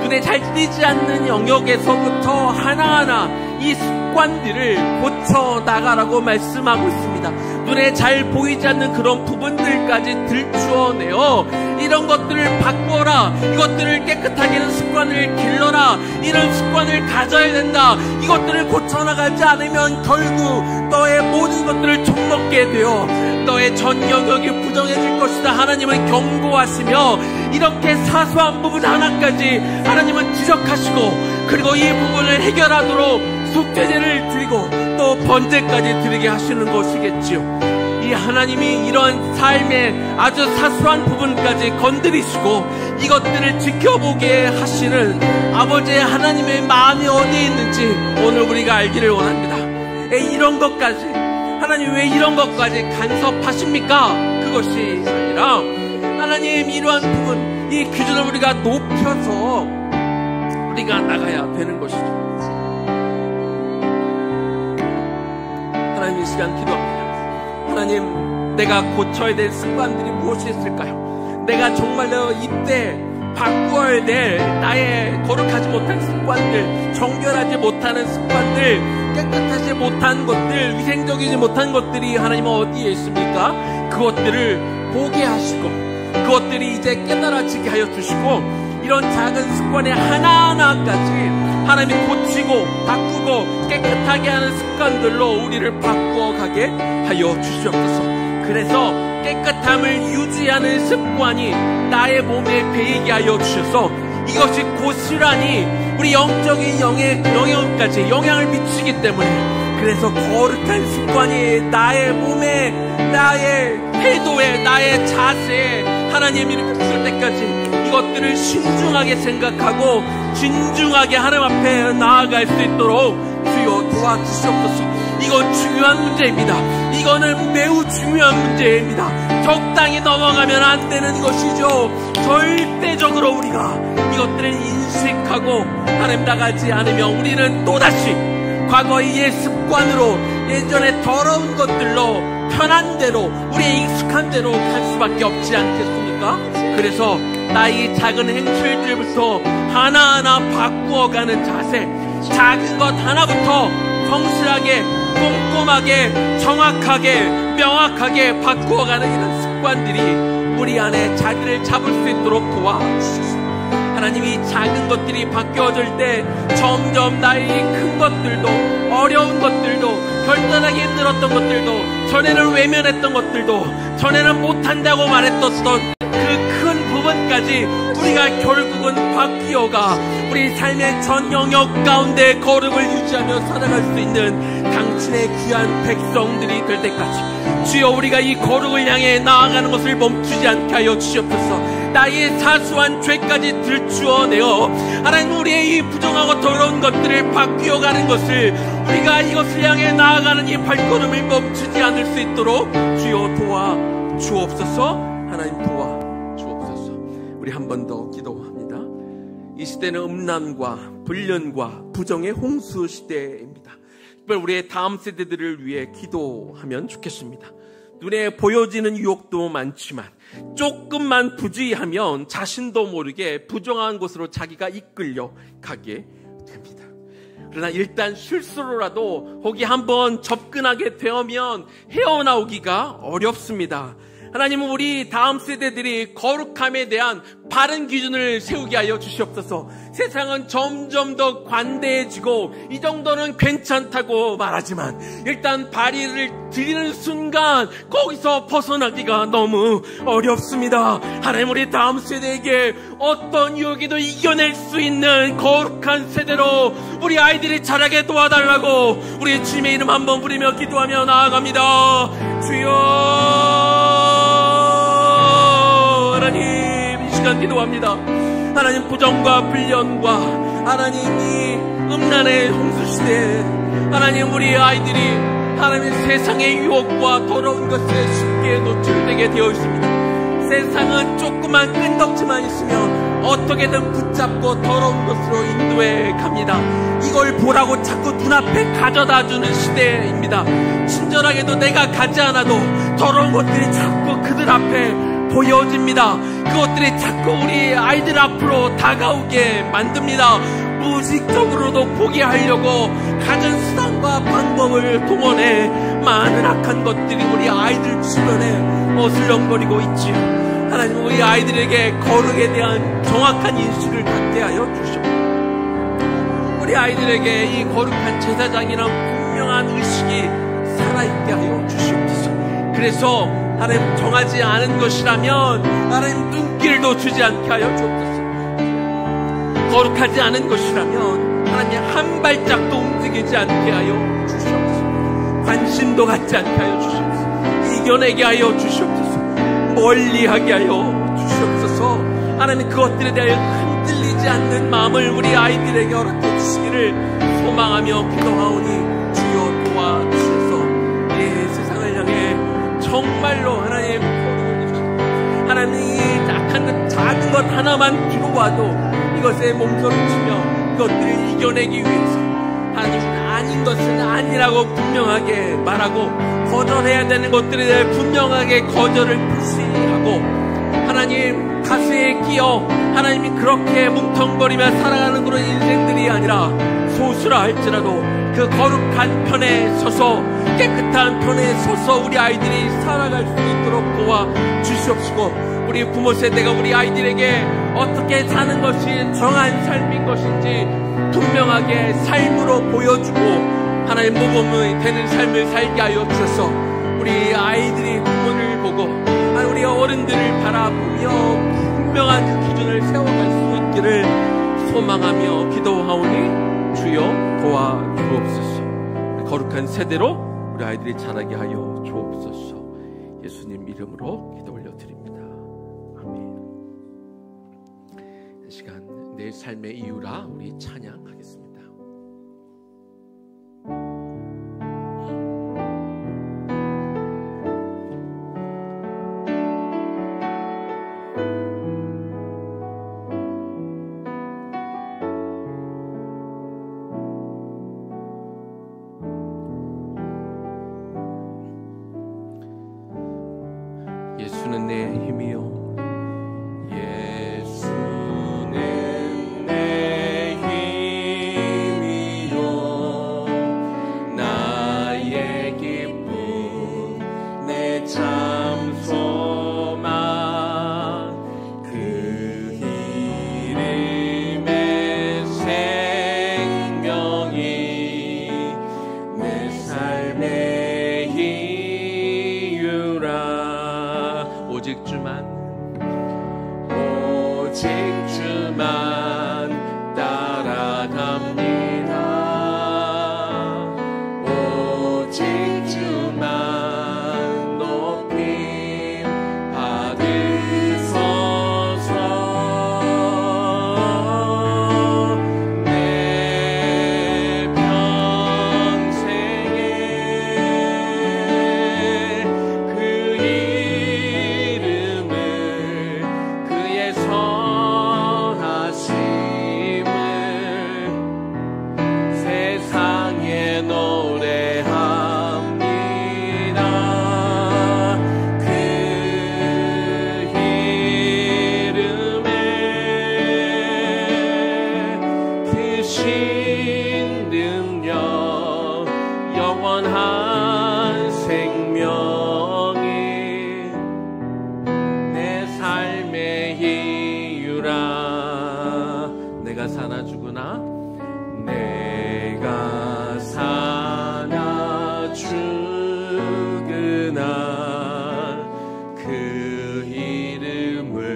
눈에 잘 띄지 않는 영역에서부터 하나하나 이 습관들을 고쳐나가라고 말씀하고 있습니다. 눈에 잘 보이지 않는 그런 부분들까지 들추어내어 이런 것들을 바꾸어라, 이것들을 깨끗하게 하는 습관을 길러라, 이런 습관을 가져야 된다. 이것들을 고쳐나가지 않으면 결국 너의 모든 것들을 좀먹게 되어 너의 전 영역이 부정해질 것이다. 하나님은 경고하시며 이렇게 사소한 부분 하나까지 하나님은 지적하시고 그리고 이 부분을 해결하도록 속죄제를 드리고 또 번제까지 드리게 하시는 것이겠지요. 이 하나님이 이런 삶의 아주 사소한 부분까지 건드리시고 이것들을 지켜보게 하시는 아버지의 하나님의 마음이 어디에 있는지 오늘 우리가 알기를 원합니다. 이런 것까지, 하나님 왜 이런 것까지 간섭하십니까? 그것이 아니라 하나님, 이러한 부분, 이 기준을 우리가 높여서 우리가 나가야 되는 것이죠. 하나님 이 시간 기도합니다. 하나님, 내가 고쳐야 될 습관들이 무엇이 있을까요? 내가 정말로 이때 바꾸어야 될 나의 거룩하지 못한 습관들, 정결하지 못하는 습관들, 깨끗하지 못한 것들, 위생적이지 못한 것들이 하나님은 어디에 있습니까? 그것들을 보게 하시고 그것들이 이제 깨달아지게 하여 주시고 이런 작은 습관의 하나하나까지 하나님이 고치고 바꾸고 깨끗하게 하는 습관들로 우리를 바꾸어가게 하여 주시옵소서. 그래서 깨끗함을 유지하는 습관이 나의 몸에 배이게 하여 주셔서 이것이 고스란히 우리 영적인 영역까지 영향을 미치기 때문에, 그래서 거룩한 습관이 나의 몸에, 나의 태도에, 나의 자세에 하나님 이렇게 쓸 때까지 이것들을 신중하게 생각하고 진중하게 하나님 앞에 나아갈 수 있도록 주여 도와주시옵소서. 이건 중요한 문제입니다. 이거는 매우 중요한 문제입니다. 적당히 넘어가면 안 되는 것이죠. 절대적으로 우리가 이것들을 인식하고 하나님 나가지 않으면 우리는 또다시 과거의 옛 습관으로, 예전에 더러운 것들로 편한 대로, 우리의 익숙한 대로 갈 수밖에 없지 않겠습니까? 그래서 나의 작은 행실들부터 하나하나 바꾸어가는 자세, 작은 것 하나부터 성실하게, 꼼꼼하게, 정확하게, 명확하게 바꾸어가는 이런 습관들이 우리 안에 자리를 잡을 수 있도록 도와주시옵소서. 하나님이 작은 것들이 바뀌어질 때 점점 나의 큰 것들도, 어려운 것들도, 결단하기 힘들었던 것들도, 전에는 외면했던 것들도, 전에는 못한다고 말했던 그 큰 부분까지 우리가 결국은 바뀌어가 우리 삶의 전 영역 가운데 거룩을 유지하며 살아갈 수 있는 당신의 귀한 백성들이 될 때까지 주여 우리가 이 거룩을 향해 나아가는 것을 멈추지 않게 하여 주시옵소서. 나의 사소한 죄까지 들추어내어 하나님 우리의 이 부정하고 더러운 것들을 바뀌어가는 것을, 우리가 이것을 향해 나아가는 이 발걸음을 멈추지 않을 수 있도록 주여 도와주옵소서. 하나님 도와주옵소서. 우리 한 번 더 기도합니다. 이 시대는 음란과 불륜과 부정의 홍수 시대입니다. 특별히 우리의 다음 세대들을 위해 기도하면 좋겠습니다. 눈에 보여지는 유혹도 많지만 조금만 부주의하면 자신도 모르게 부정한 곳으로 자기가 이끌려 가게 됩니다. 그러나 일단 실수로라도 거기 한번 접근하게 되면 헤어나오기가 어렵습니다. 하나님은 우리 다음 세대들이 거룩함에 대한 바른 기준을 세우게 하여 주시옵소서. 세상은 점점 더 관대해지고 이 정도는 괜찮다고 말하지만 일단 발의를 들이는 순간 거기서 벗어나기가 너무 어렵습니다. 하나님 우리 다음 세대에게 어떤 유혹에도 이겨낼 수 있는 거룩한 세대로 우리 아이들이 자라게 도와달라고 우리 주님의 이름 한번 부르며 기도하며 나아갑니다. 주여 하나님 이 시간 기도합니다. 하나님 부정과 불륜과 하나님이 음란의 홍수시대에 하나님 우리 아이들이 하나님 세상의 유혹과 더러운 것에 쉽게 노출되게 되어 있습니다. 세상은 조그만 끈덕지만 있으면 어떻게든 붙잡고 더러운 것으로 인도해 갑니다. 이걸 보라고 자꾸 눈앞에 가져다주는 시대입니다. 친절하게도 내가 가지 않아도 더러운 것들이 자꾸 그들 앞에 보여집니다. 그것들이 자꾸 우리 아이들 앞으로 다가오게 만듭니다. 무의식적으로도 보게 하려고 가진 수단과 방법을 동원해 많은 악한 것들이 우리 아이들 주변에 어슬렁거리고 있지요. 하나님 우리 아이들에게 거룩에 대한 정확한 인식을 갖게 하여 주시옵소서. 우리 아이들에게 이 거룩한 제사장이란 분명한 의식이 살아있게 하여 주시옵소서. 그래서 하나님 정하지 않은 것이라면 하나님 눈길도 주지 않게 하여 주옵소서. 거룩하지 않은 것이라면 하나님 한 발짝도 움직이지 않게 하여 주시옵소서. 관심도 갖지 않게 하여 주시옵소서. 이겨내게 하여 주시옵소서. 멀리하게 하여 주시옵소서. 하나님 그것들에 대하여 흔들리지 않는 마음을 우리 아이들에게 허락해 주시기를 소망하며 기도하오니 주여 도와주셔서 이 세상을 향해 정말로 하나님 거룩을 주시옵소서. 하나님이 악한 작은 것 하나만 들어와도 이것에 몸서리치며 이것들을 이겨내기 위해서 하나님 아닌 것은 아니라고 분명하게 말하고, 거절해야 되는 것들에 대해 분명하게 거절을 표시하고, 하나님 가스에 끼어 하나님이 그렇게 뭉텅거리며 살아가는 그런 인생들이 아니라, 소수라 할지라도 그 거룩한 편에 서서, 깨끗한 편에 서서 우리 아이들이 살아갈 수 있도록 도와주시옵시고, 우리 부모 세대가 우리 아이들에게 어떻게 사는 것이 정한 삶인 것인지 분명하게 삶으로 보여주고, 하나님 모범이 되는 삶을 살게 하여 주셔서 우리 아이들이 부모를 보고 우리 어른들을 바라보며 분명한 그 기준을 세워갈 수 있기를 소망하며 기도하오니 주여 도와주옵소서. 거룩한 세대로 우리 아이들이 자라게 하여 주옵소서. 예수님 이름으로 기도 올려드립니다. 아멘. 이 시간 내 삶의 이유라 우리 찬양하겠습니다. 예수는 내 힘이요, 예수는 내 힘이요, 나의 기쁨, 내 참 소망, 그 이름의 생명이 내 삶의 이유라. 오직 주만 따라갑니다. 오직 주만 높임 받으소서. 내 평생에 그 이름을, 그의 선하심을 세상에 노래합니다. 그 이름에 크신 능력, 영원한 생명이 내 삶의 이유라. 내가 사나 죽으나, 내가 사나 죽으나 그 이름을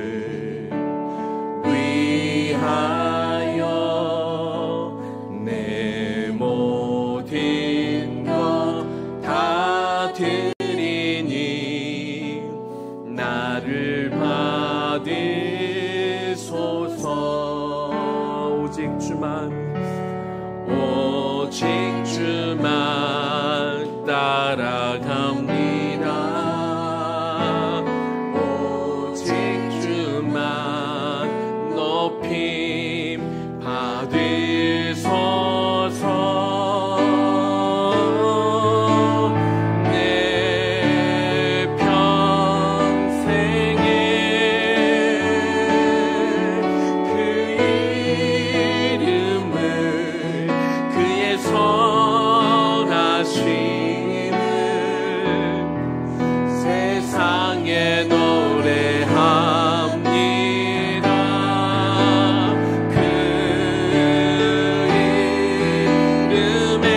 위하여 내 모든 것 다 드리니 나를 받으소서. 오직 주만 따라갑니다. 오직 주만 높임 받으소서. 내 평생에 그 이름을, 그의 선하심을 세상에 노래합니다. 그 이름에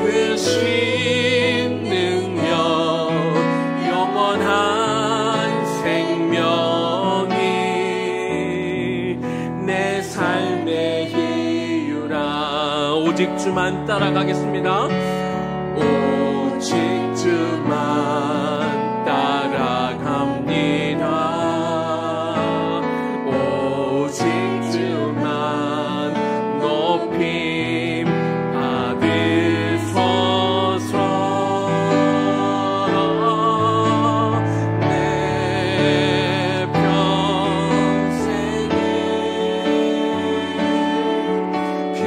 크신 능력, 영원한 생명이 내 삶의 이유라. 오직 주만 따라가겠습니다. 오직 주만 따라갑니다. 오직 주만 높임 받으소서. 내 평생에 그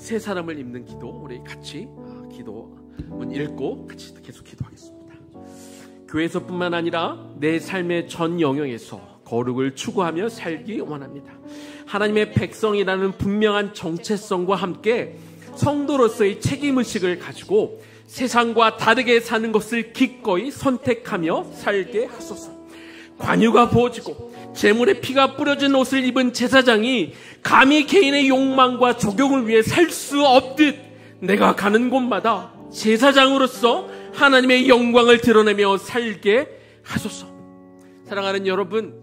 새 사람을 입는 기도, 우리 같이 기도문 읽고 같이 계속 기도하겠습니다. 교회에서뿐만 아니라 내 삶의 전 영역에서 거룩을 추구하며 살기 원합니다. 하나님의 백성이라는 분명한 정체성과 함께 성도로서의 책임의식을 가지고 세상과 다르게 사는 것을 기꺼이 선택하며 살게 하소서. 관유가 부어지고 제물의 피가 뿌려진 옷을 입은 제사장이 감히 개인의 욕망과 적용을 위해 살 수 없듯 내가 가는 곳마다 제사장으로서 하나님의 영광을 드러내며 살게 하소서. 사랑하는 여러분,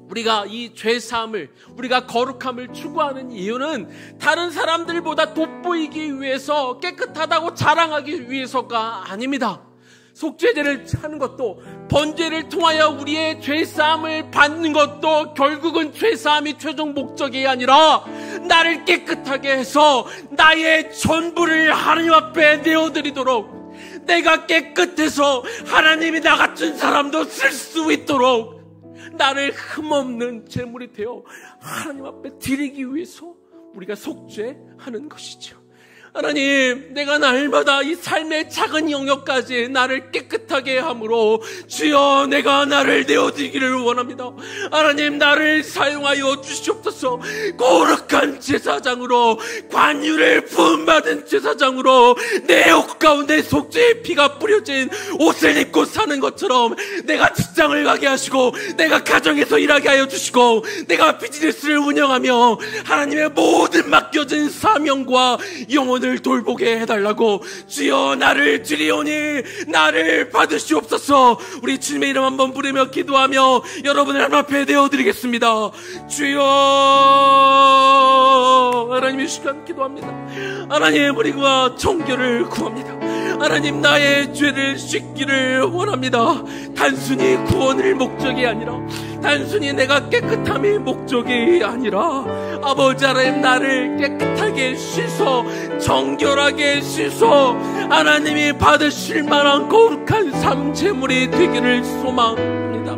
우리가 이 죄사함을, 우리가 거룩함을 추구하는 이유는 다른 사람들보다 돋보이기 위해서, 깨끗하다고 자랑하기 위해서가 아닙니다. 속죄제를 하는 것도, 번제를 통하여 우리의 죄사함을 받는 것도 결국은 죄사함이 최종 목적이 아니라 나를 깨끗하게 해서 나의 전부를 하나님 앞에 내어드리도록, 내가 깨끗해서 하나님이 나 같은 사람도 쓸 수 있도록 나를 흠없는 제물이 되어 하나님 앞에 드리기 위해서 우리가 속죄하는 것이죠. 하나님, 내가 날마다 이 삶의 작은 영역까지 나를 깨끗하게 함으로 주여 내가 나를 내어드리기를 원합니다. 하나님, 나를 사용하여 주시옵소서. 거룩한 제사장으로, 관유를 부음받은 제사장으로 내 옷 가운데 속죄의 피가 뿌려진 옷을 입고 사는 것처럼 내가 직장을 가게 하시고, 내가 가정에서 일하게 하여 주시고, 내가 비즈니스를 운영하며 하나님의 모든 맡겨진 사명과 영혼을 돌보게 해달라고 주여 나를 주리오니 나를 받으시옵소서. 우리 주님의 이름 한번 부르며 기도하며 여러분을 하나님 앞에 내어드리겠습니다. 주여, 하나님 이 시간 기도합니다. 하나님, 우리가 정결을 구합니다. 하나님, 나의 죄를 씻기를 원합니다. 단순히 구원을 목적이 아니라, 단순히 내가 깨끗함이 목적이 아니라 아버지 하나님, 나를 깨끗하게 씻어 정결하게 씻어 하나님이 받으실 만한 거룩한 삶 제물이 되기를 소망합니다.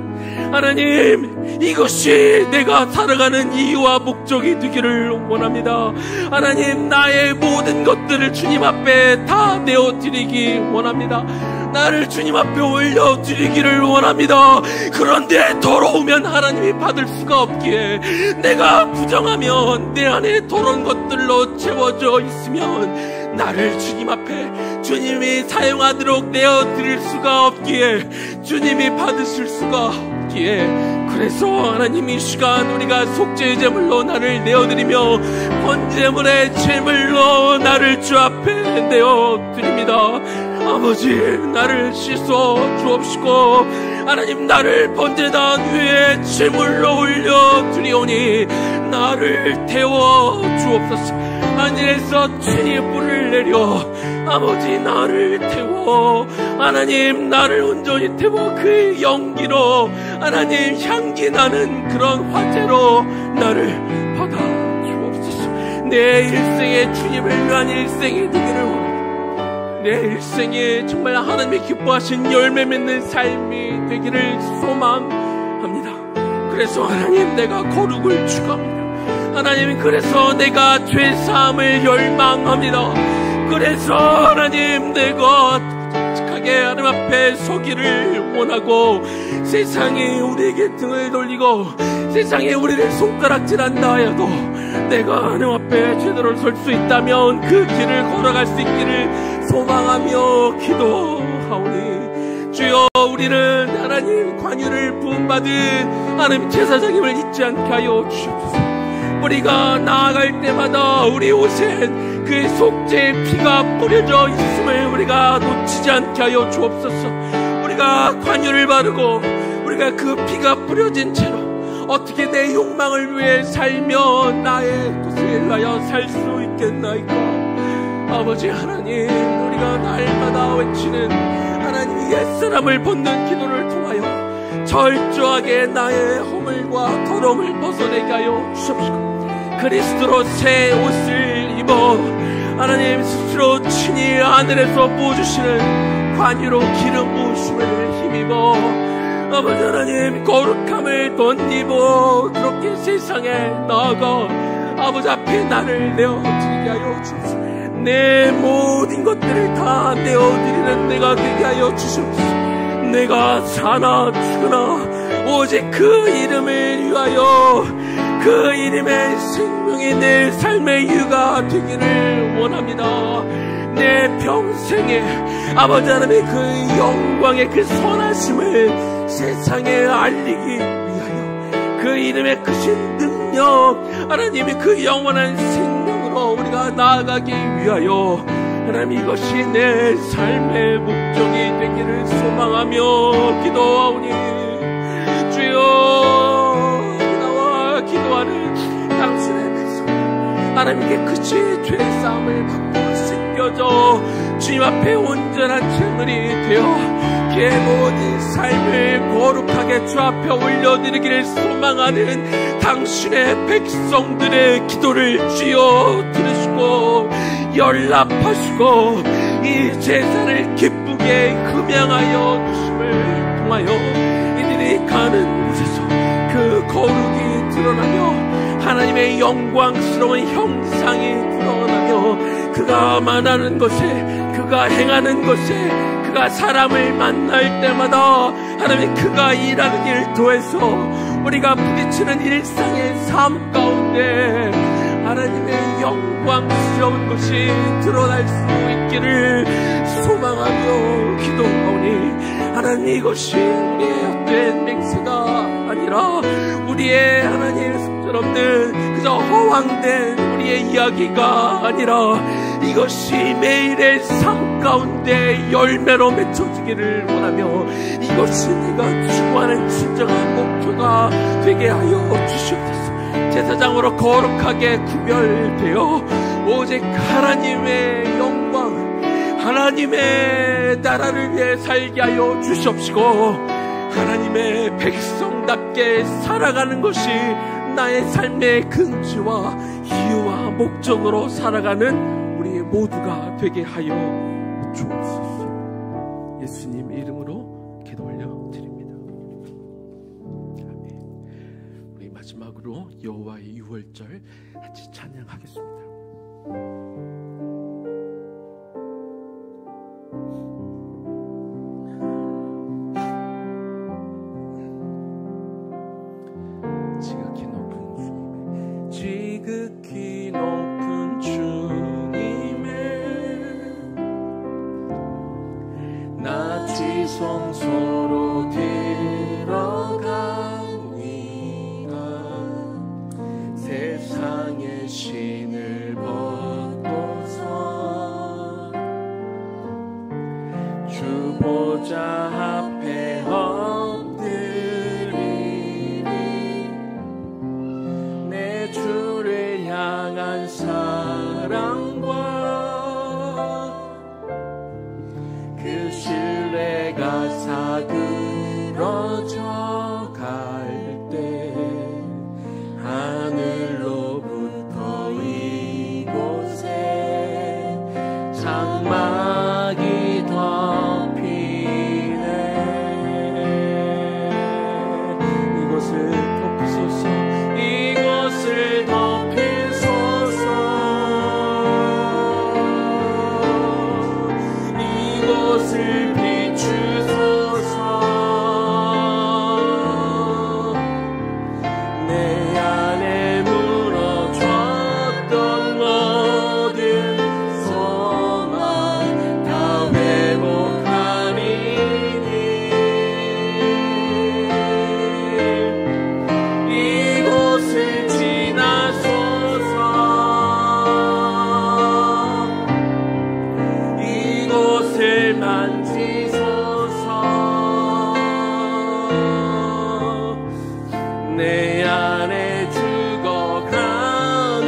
하나님, 이것이 내가 살아가는 이유와 목적이 되기를 원합니다. 하나님, 나의 모든 것들을 주님 앞에 다 내어드리기 원합니다. 나를 주님 앞에 올려드리기를 원합니다. 그런데 더러우면 하나님이 받을 수가 없기에, 내가 부정하면 내 안에 더러운 것들로 채워져 있으면 나를 주님 앞에 주님이 사용하도록 내어드릴 수가 없기에, 주님이 받으실 수가 없기에, 그래서 하나님 이 시간 우리가 속죄의 제물로 나를 내어드리며 번제물의 제물로 나를 주 앞에 내어드립니다. 아버지, 나를 씻어 주옵시고 하나님, 나를 번제단 위에 제물로 올려드리오니 나를 태워 주옵소서. 하늘에서 주의 불을 내려 아버지 나를 태워, 하나님 나를 온전히 태워 그 연기로 하나님 향기 나는 그런 화제로 나를 받아 주옵소서. 내 일생에 주님을 위한 일생이 되기를 원합니다. 내 일생에 정말 하나님이 기뻐하신 열매 맺는 삶이 되기를 소망합니다. 그래서 하나님, 내가 거룩을 추구합니다. 하나님, 그래서 내가 죄사함을 열망합니다. 그래서 하나님, 내가 착하게 하나님 앞에 서기를 원하고, 세상이 우리에게 등을 돌리고 세상에 우리를 손가락질한다 하여도 내가 하나님 앞에 제대로 설 수 있다면 그 길을 걸어갈 수 있기를 소망하며 기도하오니, 주여, 우리는 하나님 관유를 부음받은 하나님 제사장임을 잊지 않게 하여 주옵소서. 우리가 나아갈 때마다 우리 옷엔 그 속죄의 피가 뿌려져 있음을 우리가 놓치지 않게 하여 주옵소서. 우리가 관유를 바르고 우리가 그 피가 뿌려진 채로 어떻게 내 욕망을 위해 살며 나의 것을 위하여 살 수 있겠나이까. 아버지 하나님, 우리가 날마다 외치는 하나님 옛사람을 벗는 기도를 통하여 철저하게 나의 허물과 더러움을 벗어내게 하여 주옵시고, 그리스도로 새 옷을 입어 하나님 스스로 친히 하늘에서 부어주시는 관유로 기름 부으심을 힘입어 아버지 하나님 거룩함을 덧입어 그렇게 세상에 나아가 아버지 앞에 나를 내어드리게 되게 하여 주옵소서. 내 모든 것들을 다 내어드리는 내가 되게 하여 주시옵소서. 내가 사나 죽으나 오직 그 이름을 위하여, 그 이름의 생명이 내 삶의 이유가 되기를 원합니다. 내 평생에 아버지 하나님의 그 영광의 그 선하심을 세상에 알리기 위하여, 그 이름의 크신 능력, 하나님의 그 영원한 생명으로 우리가 나아가기 위하여, 하나님 이것이 내 삶의 목적이 되기를 소망하며 기도하오니, 주여 나와 기도하는 당신의 백성 하나님께 그치 죄의 싸움을 받고 씻겨져 주님 앞에 온전한 제물이 되어 그의 모든 삶을 거룩하게 주 앞에 올려드리기를 소망하는 당신의 백성들의 기도를 주여 들으시고 연락하시고 이 제사를 기쁘게 흠양하여 주심을 통하여 이들이 가는 곳에서 그 거룩이 드러나며 하나님의 영광스러운 형상이 드러나며 그가 말하는 것에, 그가 행하는 것에, 그가 사람을 만날 때마다 하나님 그가 일하는 일터에서 우리가 부딪히는 일상의 삶 가운데 하나님의 영광스러운 것이 드러날 수 있기를 소망하며 기도하오니, 하나님 이것이 우리의 헛된 맹세가 아니라 우리의 하나님 속절없는 그저 허황된 우리의 이야기가 아니라 이것이 매일의 삶 가운데 열매로 맺혀지기를 원하며, 이것이 내가 추구하는 진정한 목표가 되게 하여 주시옵소서. 제사장으로 거룩하게 구별되어 오직 하나님의 영광, 하나님의 나라를 위해 살게 하여 주시옵시고, 하나님의 백성답게 살아가는 것이 나의 삶의 근지와 이유와 목적으로 살아가는 우리 모두가 되게 하여 주옵소서. 예수님 이름으로 기도 올려드립니다. 아멘. 우리 마지막으로 여호와의 유월절 같이 찬양하겠습니다. 지극히 높은 주님의 나 지성소로 들어가니라. 세상의 신을 벗고서 주 보좌 앞에 주를 향한 사랑과 그 신뢰가 사그러져 갈 때 하늘로부터 이곳에 장막이 덮이네. 이곳을 덮으소서. 이곳을 덮이소서. 이곳을 비추소서. 내 안에 무너졌던 모든 소망 다 회복하리니. 이곳을 이곳을 만지소서. 내 안에 죽어가는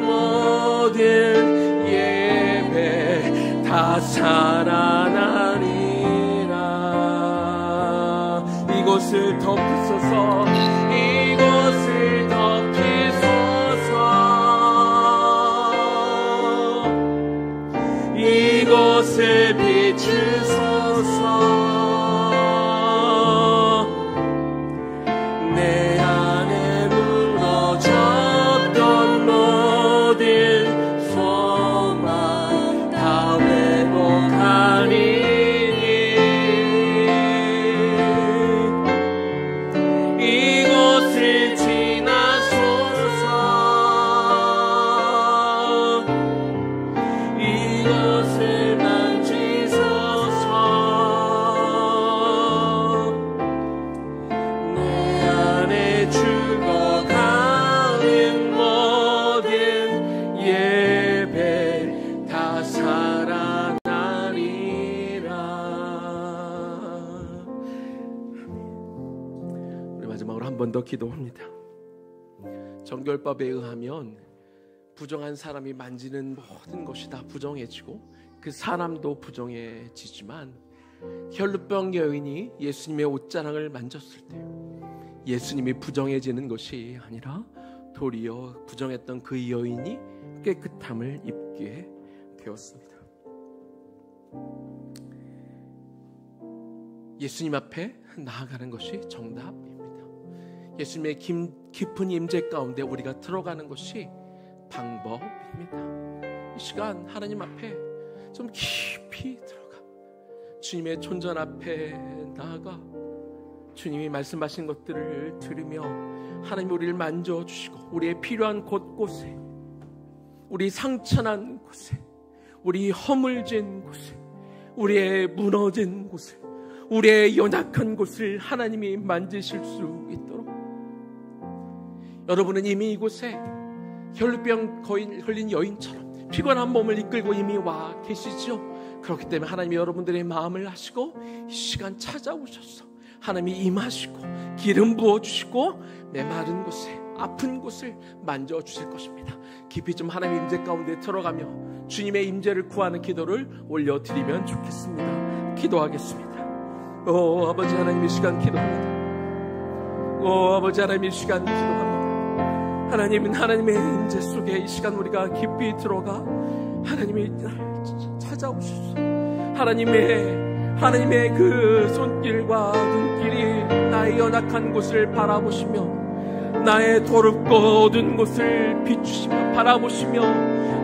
모든 예배 다 살아나리라. 이곳을 덮으소서. 이곳을 덮이소서. 이곳을 비추소서. 내 안에 무너졌던 모든 소망 것을 만지소서. 내 안에 죽어가는 모든 예배 다 살아나리라. 우리 마지막으로 한 번 더 기도합니다. 정결법에 의하면 부정한 사람이 만지는 모든 것이 다 부정해지고 그 사람도 부정해지지만, 혈루병 여인이 예수님의 옷자락을 만졌을 때 예수님이 부정해지는 것이 아니라 도리어 부정했던 그 여인이 깨끗함을 입게 되었습니다. 예수님 앞에 나아가는 것이 정답입니다. 예수님의 깊은 임재 가운데 우리가 들어가는 것이 방법입니다. 이 시간 하나님 앞에 좀 깊이 들어가 주님의 존전 앞에 나아가 주님이 말씀하신 것들을 들으며 하나님 우리를 만져주시고 우리의 필요한 곳곳에, 우리 상처난 곳에, 우리 허물진 곳에, 우리의 무너진 곳에, 우리의 연약한 곳을 하나님이 만지실 수 있도록, 여러분은 이미 이곳에 혈루병 걸린 여인처럼 피곤한 몸을 이끌고 이미 와 계시죠. 그렇기 때문에 하나님이 여러분들의 마음을 아시고 이 시간 찾아오셔서 하나님이 임하시고 기름 부어주시고 메마른 곳에, 아픈 곳을 만져주실 것입니다. 깊이 좀 하나님의 임재 가운데 들어가며 주님의 임재를 구하는 기도를 올려드리면 좋겠습니다. 기도하겠습니다. 아버지 하나님, 이 시간 기도합니다. 아버지 하나님, 이 시간 기도합니다. 하나님은 하나님의 임재 속에 이 시간 우리가 깊이 들어가 하나님이 찾아오셔서 하나님의 그 손길과 눈길이 나의 연약한 곳을 바라보시며 나의 더럽고 어두운 곳을 비추시며 바라보시며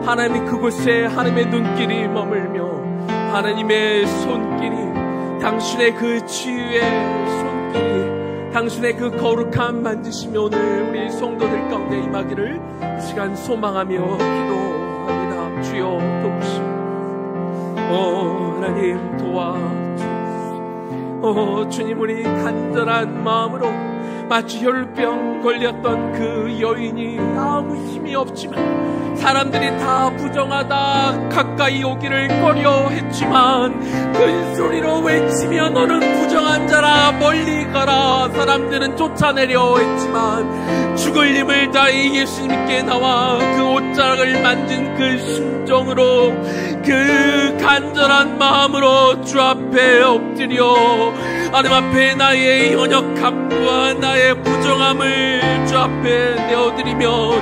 하나님이 그곳에 하나님의 눈길이 머물며 하나님의 손길이, 당신의 그 치유의 손길이, 당신의 그 거룩함 만지시며 오늘 우리 성도들 가운데 임하기를 이 시간 소망하며 기도합니다. 주여 도우시오. 하나님 도와주소서. 주님, 우리 간절한 마음으로 마치 혈병 걸렸던 그 여인이 아무 힘이 없지만 사람들이 다 부정하다 가까이 오기를 꺼려했지만 큰 소리로 외치며 너는 부정한 자라 멀리 가라, 사람들은 쫓아내려 했지만 죽을 힘을 다해 예수님께 나와 그 옷자락을 만진 그 심정으로, 그 간절한 마음으로 주 앞에 엎드려 하나님 앞에 나의 연약함과 나의 부정함을 주 앞에 내어드리며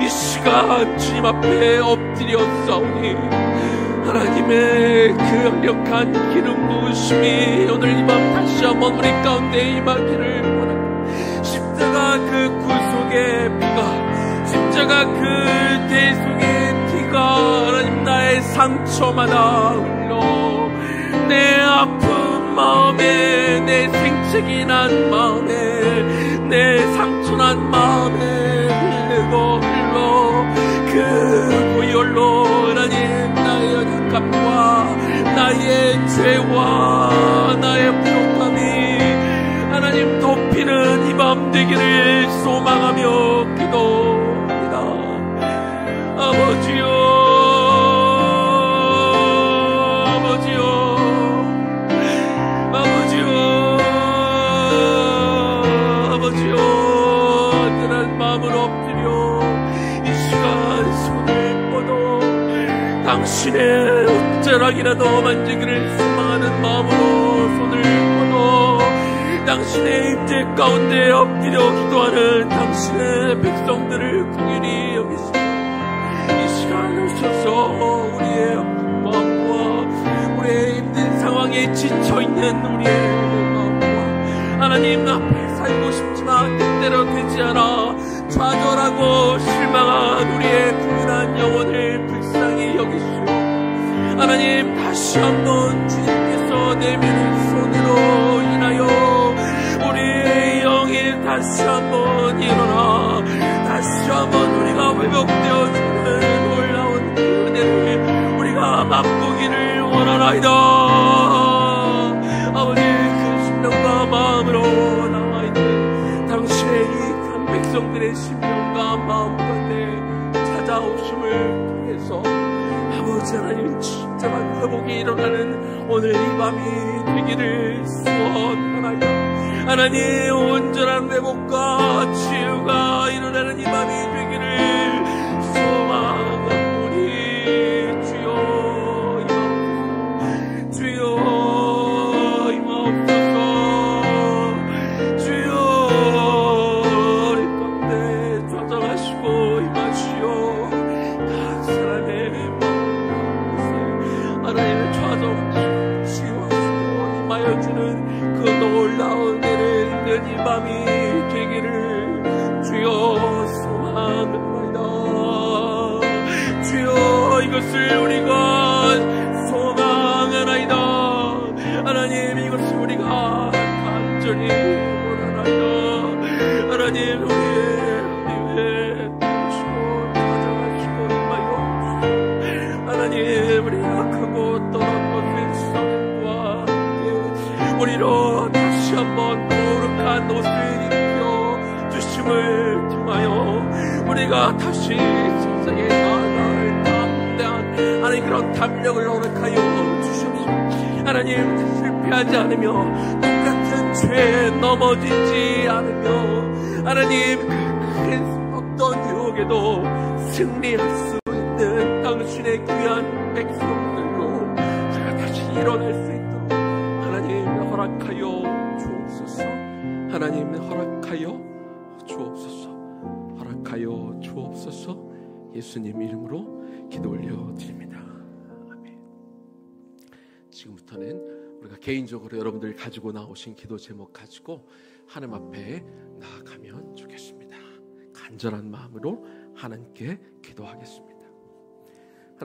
이 시간 주님 앞에 엎드려 싸우니 하나님의 그 강력한 기름 부으심이 오늘 이 밤 다시 한번 우리 가운데 임하기를 원합니다. 십자가 그 구속의 피가, 십자가 그 대속의 피가 하나님 나의 상처마다 흘러 내 아픈 마음에, 내 생채기 난 마음에, 내 상처난 마음에 흘러 그 보혈로 하나님 나의 연약함과 나의 죄와 나의 부족함이 하나님 덮이는 이 밤 되기를 소망하며 기도합니다. 아버지요, 뜨는 마음을 엎드려 이 시간 손을 뻗어 당신의 옷자락이라도 만지기를 소망하는 마음으로 손을 뻗어 당신의 임재 가운데 엎드려 기도하는 당신의 백성들을 긍휼히 여기시고 이 시간 오셔서 우리의 아픈 마음과 우리의 힘든 상황에 지쳐있는 우리의 마음과 하나님 앞에 살고 싶지만 뜻대로 되지 않아 좌절하고 실망한 우리의 부유한 영혼을 불쌍히 여기시오. 하나님 다시 한번 주님께서 내미는 손으로 인하여 우리의 영이 다시 한번 일어나 다시 한번 우리가 회복되어지는 놀라운 그 은혜를 우리가 맛보기를 원하나이다. 아버지 그 심령과 마음으로 나와있는 당신의 이 백성들의 심령과 마음 가운데 찾아오심을 통해서 아버지 하나님 진정한 회복이 일어나는 오늘 이 밤이 되기를 소원하나이다. 하나님 온전한 회복과 치유가 일어나는 이 밤이 되기를 소망하오니 주여 임하옵소서. 주여 임하옵소서. 주여 우리 가운데 좌정하시고 임하시오. 각 사람의 마음 하나님의 좌정 치유하시고 임하여주는 그 놀라운 이 밤이 되기를 주여 소망합니다. 주여 이것을 우리가 소망하나이다. 하나님 이것을 우리가 간절히 원하나이다. 하나님 우리의 도우시고 찾아가시고 임하여 하나님 우리 약하고 떠난 것의 수상과 함께 우리로 다시 한번 옷을 입혀 주심을 통하여 우리가 다시 세상에 나아갈 담대한 하나님 그런 담력을 허락하여 주시옵소서. 하나님 실패하지 않으며 똑같은 죄에 넘어지지 않으며 하나님 그 어떤 유혹에도 승리할 수 있는 당신의 귀한 백성들로 우리가 다시 일어날 수 있도록 하나님 허락하여 주옵소서. 하나님 허락하여 주옵소서. 허락하여 주옵소서. 예수님 이름으로 기도 올려드립니다. 아멘. 지금부터는 우리가 개인적으로 여러분들이 가지고 나오신 기도 제목 가지고 하나님 앞에 나아가면 좋겠습니다. 간절한 마음으로 하나님께 기도하겠습니다.